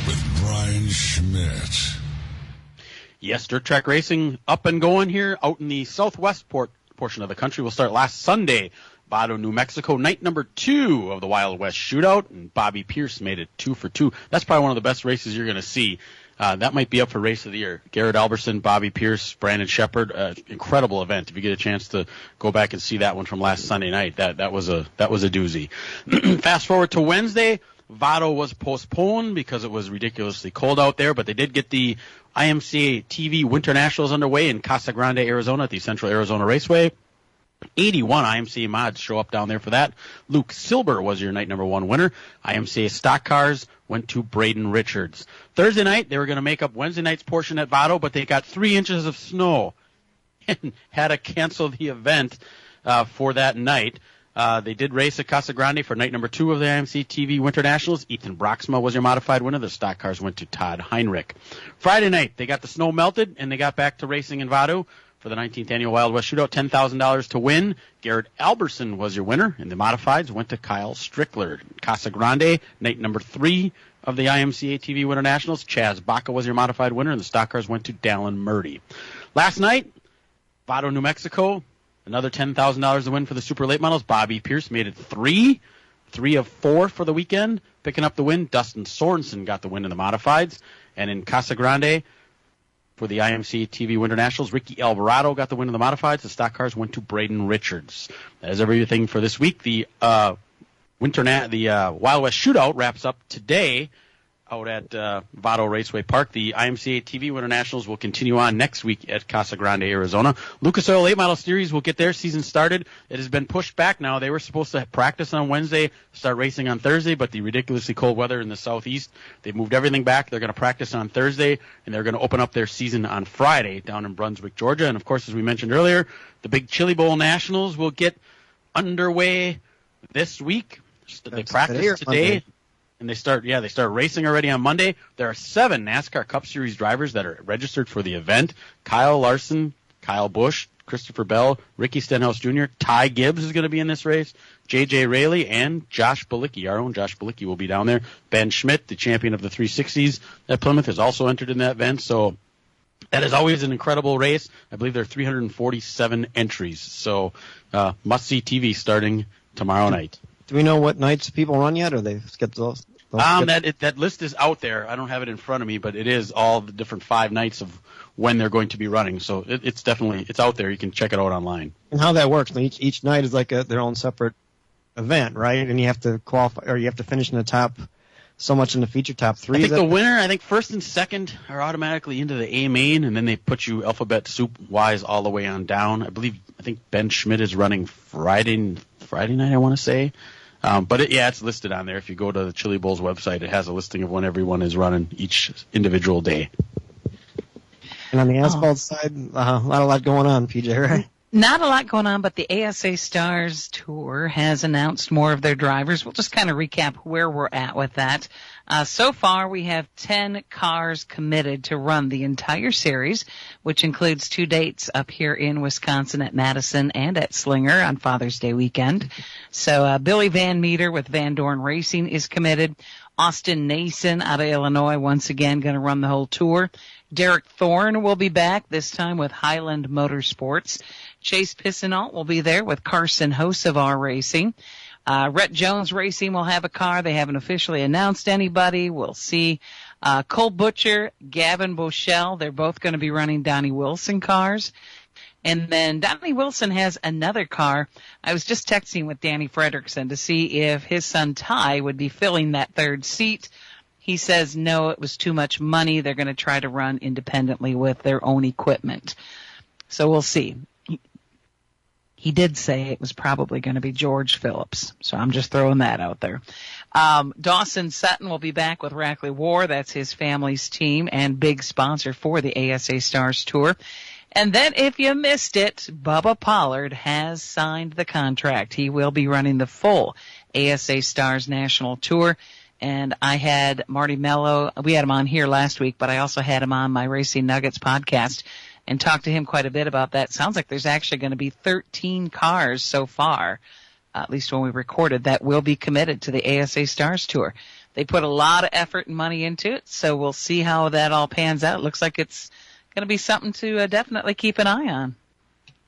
with Brian Schmidt. Yes, dirt track racing up and going here out in the southwest portion of the country. We'll start last Sunday. Vado, New Mexico, night number 2 of the Wild West Shootout, and Bobby Pierce made it 2 for 2. That's probably one of the best races you're going to see. That might be up for race of the year. Garrett Alberson, Bobby Pierce, Brandon Shepard, incredible event. If you get a chance to go back and see that one from last Sunday night, that was a doozy. Fast forward to Wednesday, Vado was postponed because it was ridiculously cold out there, but they did get the IMCA TV Winter Nationals underway in Casa Grande, Arizona at the Central Arizona Raceway. 81 IMCA mods show up down there for that. Luke Silber was your night number 1 winner. IMCA stock cars went to Braden Richards. Thursday night, they were going to make up Wednesday night's portion at Vado, but they got 3 inches of snow and had to cancel the event for that night. They did race at Casa Grande for night number 2 of the IMCA TV Winter Nationals. Ethan Broxma was your modified winner. The stock cars went to Todd Heinrich. Friday night, they got the snow melted, and they got back to racing in Vado. For the 19th Annual Wild West Shootout, $10,000 to win. Garrett Alberson was your winner, and the modifieds went to Kyle Strickler. Casa Grande, night number 3 of the IMCA TV Winter Nationals. Chaz Baca was your modified winner, and the stock cars went to Dallin Murdy. Last night, Vado, New Mexico, Another $10,000 to win for the super late models. Bobby Pierce made it 3 of 4 for the weekend, picking up the win. Dustin Sorensen got the win in the modifieds. And in Casa Grande, for the IMCA TV Winter Nationals, Ricky Alvarado got the win in the modifieds. The stock cars went to Braden Richards. That is everything for this week. The Wild West Shootout wraps up today out at Vado Raceway Park. The IMCA TV Winter Nationals will continue on next week at Casa Grande, Arizona. Lucas Oil 8 Model Series will get their season started. It has been pushed back now. They were supposed to practice on Wednesday, start racing on Thursday, but the ridiculously cold weather in the southeast, they've moved everything back. They're going to practice on Thursday, and they're going to open up their season on Friday down in Brunswick, Georgia. And, of course, as we mentioned earlier, the Big Chili Bowl Nationals will get underway this week. They practice today. And they start racing already on Monday. There are 7 NASCAR Cup Series drivers that are registered for the event. Kyle Larson, Kyle Busch, Christopher Bell, Ricky Stenhouse Jr., Ty Gibbs is going to be in this race, J.J. Raley, and Josh Bilicki. Our own Josh Bilicki will be down there. Ben Schmidt, the champion of the 360s at Plymouth, is also entered in that event. So that is always an incredible race. I believe there are 347 entries. So must-see TV starting tomorrow night. Do we know what nights people run yet, or they've skipped those? That list is out there. I don't have it in front of me, but it is all the different 5 nights of when they're going to be running. So it's out there. You can check it out online. And how that works? Each night is like their own separate event, right? And you have to qualify, or you have to finish in the top so much in the feature top 3. I think the winner, first and second are automatically into the A main, and then they put you alphabet soup wise all the way on down. I think Ben Schmidt is running Friday night, I want to say. But it's listed on there. If you go to the Chili Bowl's website, it has a listing of when everyone is running each individual day. And on the asphalt side, not a lot going on, PJ, right? Not a lot going on, but the ASA Stars Tour has announced more of their drivers. We'll just kind of recap where we're at with that. So far, we have 10 cars committed to run the entire series, which includes 2 dates up here in Wisconsin at Madison and at Slinger on Father's Day weekend. So Billy Van Meter with Van Dorn Racing is committed. Austin Nason out of Illinois, once again, going to run the whole tour. Derek Thorne will be back, this time with Highland Motorsports. Chase Pisanault will be there with Carson Hocevar Racing. Rhett Jones Racing will have a car. They haven't officially announced anybody. We'll see. Cole Butcher, Gavin Boschel, they're both going to be running Donnie Wilson cars. And then Donnie Wilson has another car. I was just texting with Danny Fredrickson to see if his son Ty would be filling that 3rd seat. He says no, it was too much money. They're going to try to run independently with their own equipment. So we'll see. He did say it was probably going to be George Phillips. So I'm just throwing that out there. Dawson Sutton will be back with Rackley War. That's his family's team and big sponsor for the ASA Stars Tour. And then if you missed it, Bubba Pollard has signed the contract. He will be running the full ASA Stars National Tour. And I had Marty Mello, we had him on here last week, but I also had him on my Racing Nuggets podcast and talked to him quite a bit about that. Sounds like there's actually going to be 13 cars so far, at least when we recorded, that will be committed to the ASA Stars Tour. They put a lot of effort and money into it, so we'll see how that all pans out. It looks like it's going to be something to definitely keep an eye on.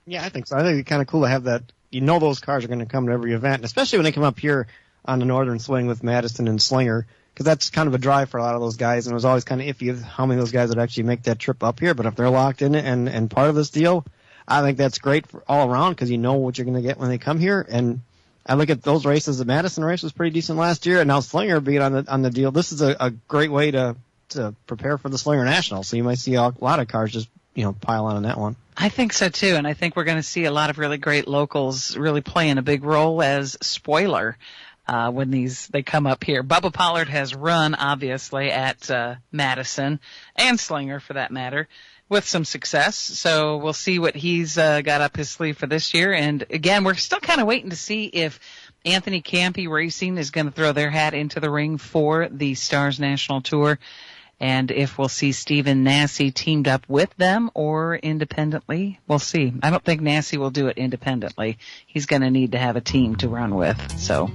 Yeah, I think so. I think it's kind of cool to have that. Those cars are going to come to every event, especially when they come up here on the northern swing with Madison and Slinger, because that's kind of a drive for a lot of those guys, and it was always kind of iffy how many of those guys would actually make that trip up here. But if they're locked in it and part of this deal, I think that's great for all around, because you know what you're going to get when they come here. And I look at those races. The Madison race was pretty decent last year, and now Slinger being on the deal. This is a great way to prepare for the Slinger National. So you might see a lot of cars just pile on that one. I think so too, and I think we're going to see a lot of really great locals really playing a big role as spoiler when they come up here. Bubba Pollard has run, obviously, at Madison and Slinger, for that matter, with some success. So we'll see what he's got up his sleeve for this year. And again, we're still kind of waiting to see if Anthony Campy Racing is going to throw their hat into the ring for the Stars National Tour, and if we'll see Stephen Nasse teamed up with them or independently. We'll see. I don't think Nasse will do it independently. He's going to need to have a team to run with. So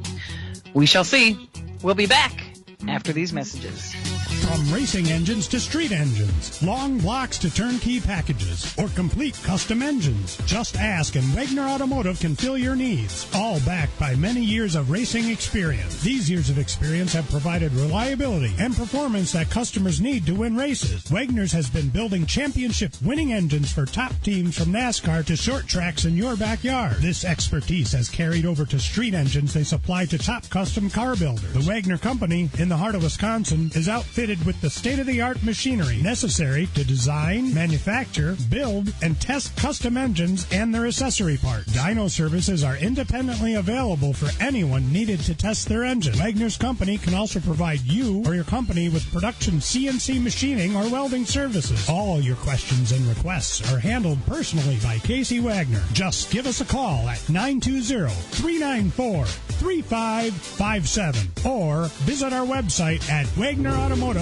we shall see. We'll be back after these messages. From racing engines to street engines, long blocks to turnkey packages, or complete custom engines, just ask and Wagner Automotive can fill your needs. All backed by many years of racing experience. These years of experience have provided reliability and performance that customers need to win races. Wagner's has been building championship winning engines for top teams from NASCAR to short tracks in your backyard. This expertise has carried over to street engines they supply to top custom car builders. The Wagner Company in the heart of Wisconsin is outfitted with the state-of-the-art machinery necessary to design, manufacture, build, and test custom engines and their accessory parts. Dyno services are independently available for anyone needed to test their engine. Wagner's Company can also provide you or your company with production CNC machining or welding services. All your questions and requests are handled personally by Casey Wagner. Just give us a call at 920-394-3557 or visit our website at WagnerAutomotive.com.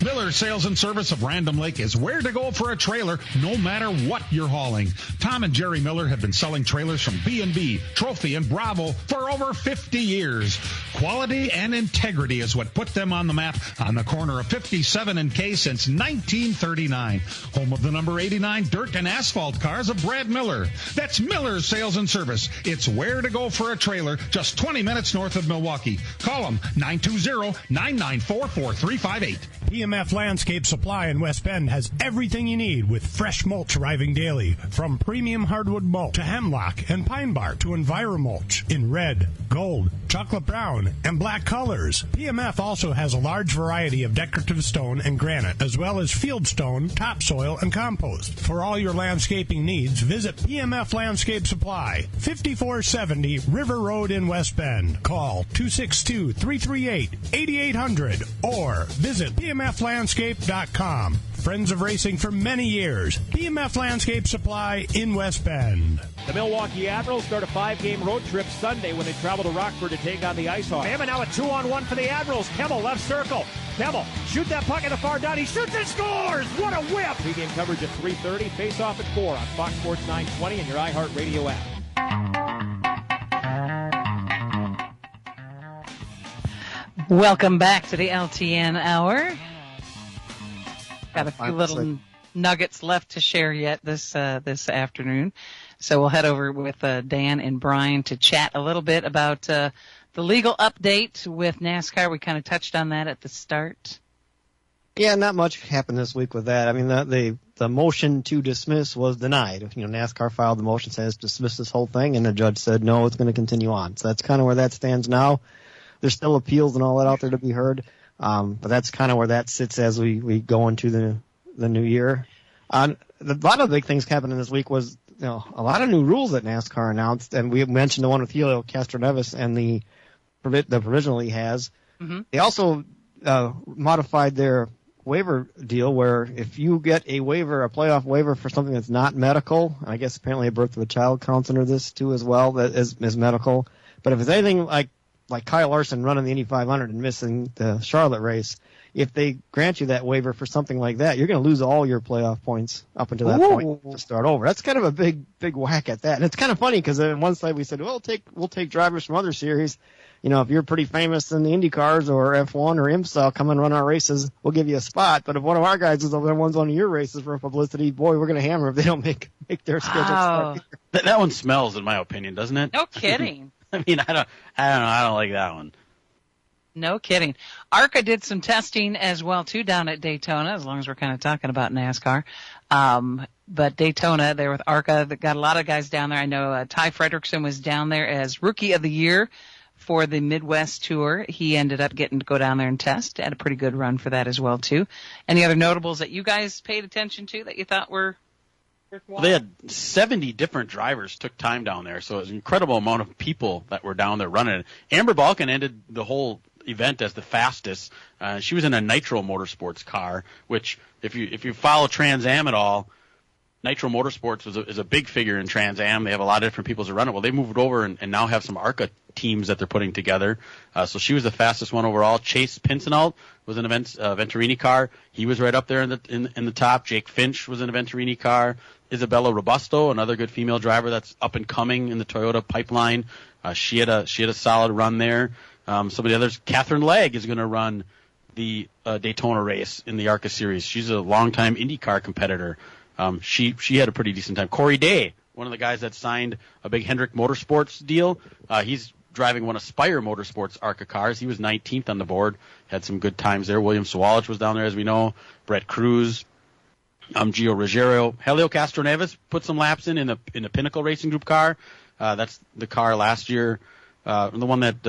Miller Sales and Service of Random Lake is where to go for a trailer no matter what you're hauling. Tom and Jerry Miller have been selling trailers from B&B, Trophy, and Bravo for over 50 years. Quality and integrity is what put them on the map on the corner of 57 and K since 1939. Home of the number 89 dirt and asphalt cars of Brad Miller. That's Miller Sales and Service. It's where to go for a trailer just 20 minutes north of Milwaukee. Call them 920-994-4358. PMF Landscape Supply in West Bend has everything you need with fresh mulch arriving daily. From premium hardwood mulch to hemlock and pine bark to EnviroMulch in red, gold, chocolate brown, and black colors. PMF also has a large variety of decorative stone and granite, as well as field stone, topsoil, and compost. For all your landscaping needs, visit PMF Landscape Supply, 5470 River Road in West Bend. Call 262-338-8800 or visit PMFlandscape.com. Friends of racing for many years. PMF Landscape Supply in West Bend. The Milwaukee Admirals start a 5-game road trip Sunday when they travel to Rockford to take on the IceHawks. Bama now a 2-on-1 for the Admirals. Kemmel left circle. Kemmel shoot that puck at the far dot. He shoots and scores. What a whip! Pre-game coverage at 3:30. Face off at 4 on Fox Sports 920 and your iHeartRadio app. Welcome back to the LTN Hour. Got a few little nuggets left to share yet this afternoon. So we'll head over with Dan and Brian to chat a little bit about the legal update with NASCAR. We kind of touched on that at the start. Yeah, not much happened this week with that. I mean, the motion to dismiss was denied. You know, NASCAR filed the motion, says dismiss this whole thing, and the judge said no, it's going to continue on. So that's kind of where that stands now. There's still appeals and all that out there to be heard, but that's kind of where that sits as we go into the new year. A lot of big things happening this week was, you know, a lot of new rules that NASCAR announced, and we mentioned the one with Helio Castroneves and the provisional he has. Mm-hmm. They also modified their waiver deal where if you get a waiver, a playoff waiver for something that's not medical, I guess apparently a birth of a child counts under this too as well, that is medical. But if it's anything like Kyle Larson running the Indy 500 and missing the Charlotte race, if they grant you that waiver for something like that, you're going to lose all your playoff points up until that point to start over. That's kind of a big whack at that. And it's kind of funny because on one side we said, well, we'll take drivers from other series. You know, if you're pretty famous in the Indy cars or F1 or IMSA, come and run our races, we'll give you a spot. But if one of our guys is over there, one's one of your races for publicity, boy, we're going to hammer if they don't make their schedule start. That one smells, in my opinion, doesn't it? No kidding. I mean, I don't know. I don't like that one. No kidding. ARCA did some testing as well, too, down at Daytona, as long as we're kind of talking about NASCAR. But Daytona, there with ARCA, they got a lot of guys down there. I know Ty Fredrickson was down there as Rookie of the Year for the Midwest Tour. He ended up getting to go down there and test. Had a pretty good run for that as well, too. Any other notables that you guys paid attention to that you thought were Well, they had 70 different drivers took time down there, so it was an incredible amount of people that were down there running it. Amber Balkan ended the whole event as the fastest. She was in a Nitro Motorsports car, which if you follow Trans Am at all, Nitro Motorsports is a big figure in Trans Am. They have a lot of different people to run it. Well, they moved over and now have some ARCA teams that they're putting together. So she was the fastest one overall. Chase Pincinel was in a Venturini car. He was right up there in the top. Jake Finch was in a Venturini car. Isabella Robusto, another good female driver that's up and coming in the Toyota pipeline. She had a solid run there. Some of the others, Catherine Legg is going to run the Daytona race in the ARCA series. She's a longtime IndyCar competitor. She had a pretty decent time. Corey Day, one of the guys that signed a big Hendrick Motorsports deal, he's driving one of Spire Motorsports ARCA cars. He was 19th on the board, had some good times there. William Sawalich was down there, as we know. Brett Cruz, Gio Ruggiero. Helio Castroneves put some laps in the Pinnacle Racing Group car. That's the car last year, the one that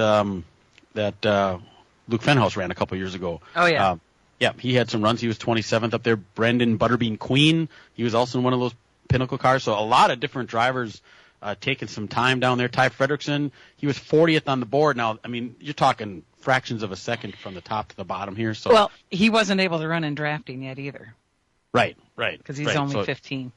Luke Fenhouse ran a couple years ago. Oh, yeah. Yeah, he had some runs. He was 27th up there. Brendan Butterbean Queen, he was also in one of those Pinnacle cars. So a lot of different drivers taking some time down there. Ty Fredrickson, he was 40th on the board. Now, I mean, you're talking fractions of a second from the top to the bottom here. So well, he wasn't able to run in drafting yet either. Right. Because he's only 15.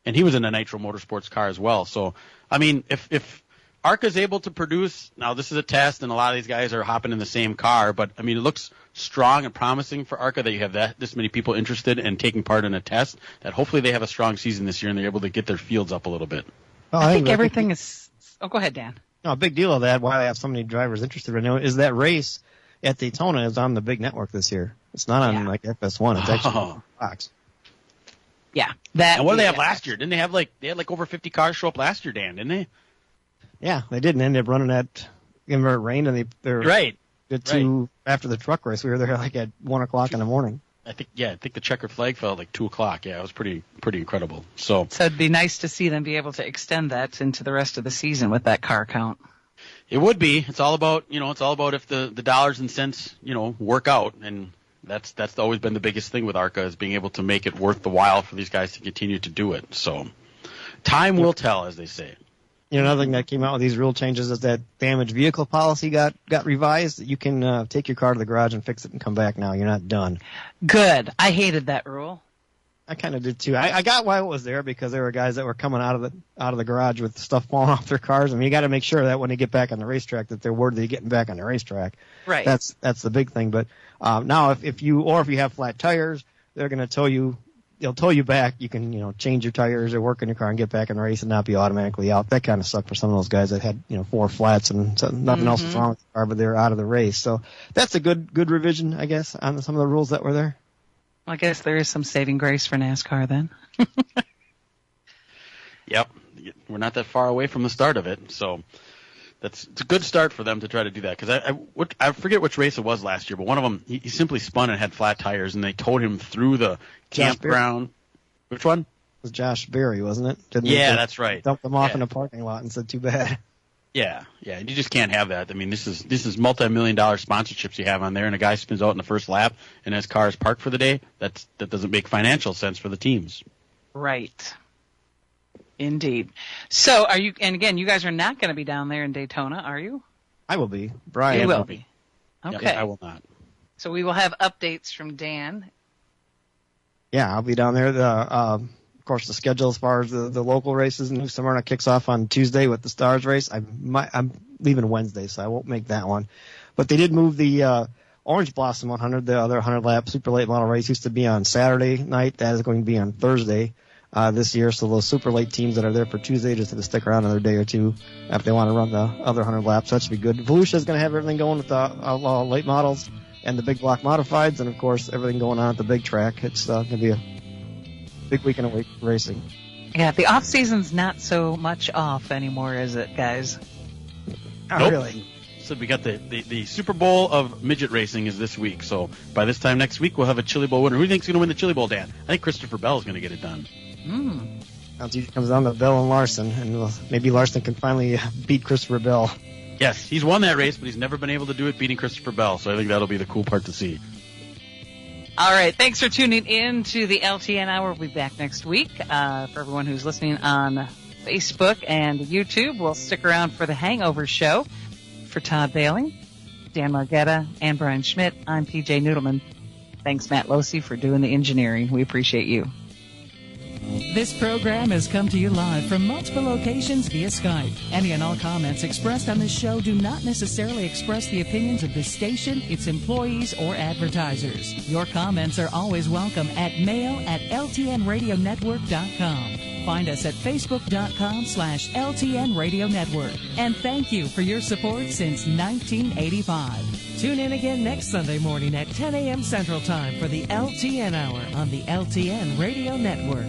And he was in a Nitro Motorsports car as well. So, I mean, if ARCA's able to produce, now this is a test, and a lot of these guys are hopping in the same car, but, I mean, it looks strong and promising for ARCA that you have this many people interested and taking part in a test, that hopefully they have a strong season this year and they're able to get their fields up a little bit. Well, I think everything is... Oh, go ahead, Dan. No, a big deal of that, why I have so many drivers interested right now, is that race at Daytona is on the big network this year. It's not on, like, FS1. It's actually on Fox. Yeah. And what did they have last year? Didn't they have, they had over 50 cars show up last year, Dan, didn't they? Yeah, they did, and ended up running at, even though it rained, and they're right. Good to after the truck race. We were there at 1 o'clock in the morning. I think the checkered flag fell at 2 o'clock. Yeah, it was pretty incredible. So it'd be nice to see them be able to extend that into the rest of the season with that car count. It would be. It's all about if the dollars and cents, work out, and that's always been the biggest thing with ARCA, is being able to make it worth the while for these guys to continue to do it. So time will tell, as they say. Another thing that came out with these rule changes is that damaged vehicle policy got revised. You can take your car to the garage and fix it and come back now. You're not done. Good. I hated that rule. I kind of did too. I got why it was there, because there were guys that were coming out of the garage with stuff falling off their cars. I mean, you got to make sure that when they get back on the racetrack that they're worthy of getting back on the racetrack. Right. That's the big thing. But now if you have flat tires, they're going to tow you. They'll tow you back. You can, change your tires or work in your car and get back in the race and not be automatically out. That kind of sucked for some of those guys that had, 4 flats and nothing else was wrong with the car, but they're out of the race. So that's a good revision, I guess, on some of the rules that were there. I guess there is some saving grace for NASCAR then. Yep. We're not that far away from the start of it. So it's a good start for them to try to do that. Because I forget which race it was last year, but one of them, he simply spun and had flat tires, and they towed him through the campground. Which one? It was Josh Berry, wasn't it? That's right. Dumped them off in a parking lot and said, too bad. Yeah. You just can't have that. I mean, this is multi-million-dollar sponsorships you have on there, and a guy spins out in the first lap and his car is parked for the day. That doesn't make financial sense for the teams. Right. Indeed. So are you? And again, you guys are not going to be down there in Daytona, are you? I will be. Brian will be. Okay. Yeah, I will not. So we will have updates from Dan. Yeah, I'll be down there. Of course, the schedule as far as the local races in New Smyrna kicks off on Tuesday with the Stars race. I'm leaving Wednesday, so I won't make that one. But they did move the Orange Blossom 100, the other 100-lap super late model race, used to be on Saturday night. That is going to be on Thursday this year. So those super late teams that are there for Tuesday just have to stick around another day or two if they want to run the other 100 laps. That should be good. Volusia is going to have everything going with the late models and the big block modifieds, and of course everything going on at the big track. It's going to be a big weekend of racing. Yeah, the off season's not so much off anymore, is it, guys? Not really. So we got the Super Bowl of midget racing is this week. So by this time next week, we'll have a Chili Bowl winner. Who do you think is going to win the Chili Bowl, Dan? I think Christopher Bell is going to get it done. Now it comes down to Bell and Larson, and maybe Larson can finally beat Christopher Bell. Yes, he's won that race, but he's never been able to do it beating Christopher Bell. So I think that'll be the cool part to see. All right, thanks for tuning in to the LTN Hour. We'll be back next week. For everyone who's listening on Facebook and YouTube, we'll stick around for the Hangover Show. For Todd Bailey, Dan Margetta, and Brian Schmidt, I'm PJ Noodleman. Thanks, Matt Losey, for doing the engineering. We appreciate you. This program has come to you live from multiple locations via Skype. Any and all comments expressed on this show do not necessarily express the opinions of this station, its employees, or advertisers. Your comments are always welcome at mail@ltnradionetwork.com. Find us at facebook.com/LTN Radio Network. And thank you for your support since 1985. Tune in again next Sunday morning at 10 a.m. Central Time for the LTN Hour on the LTN Radio Network.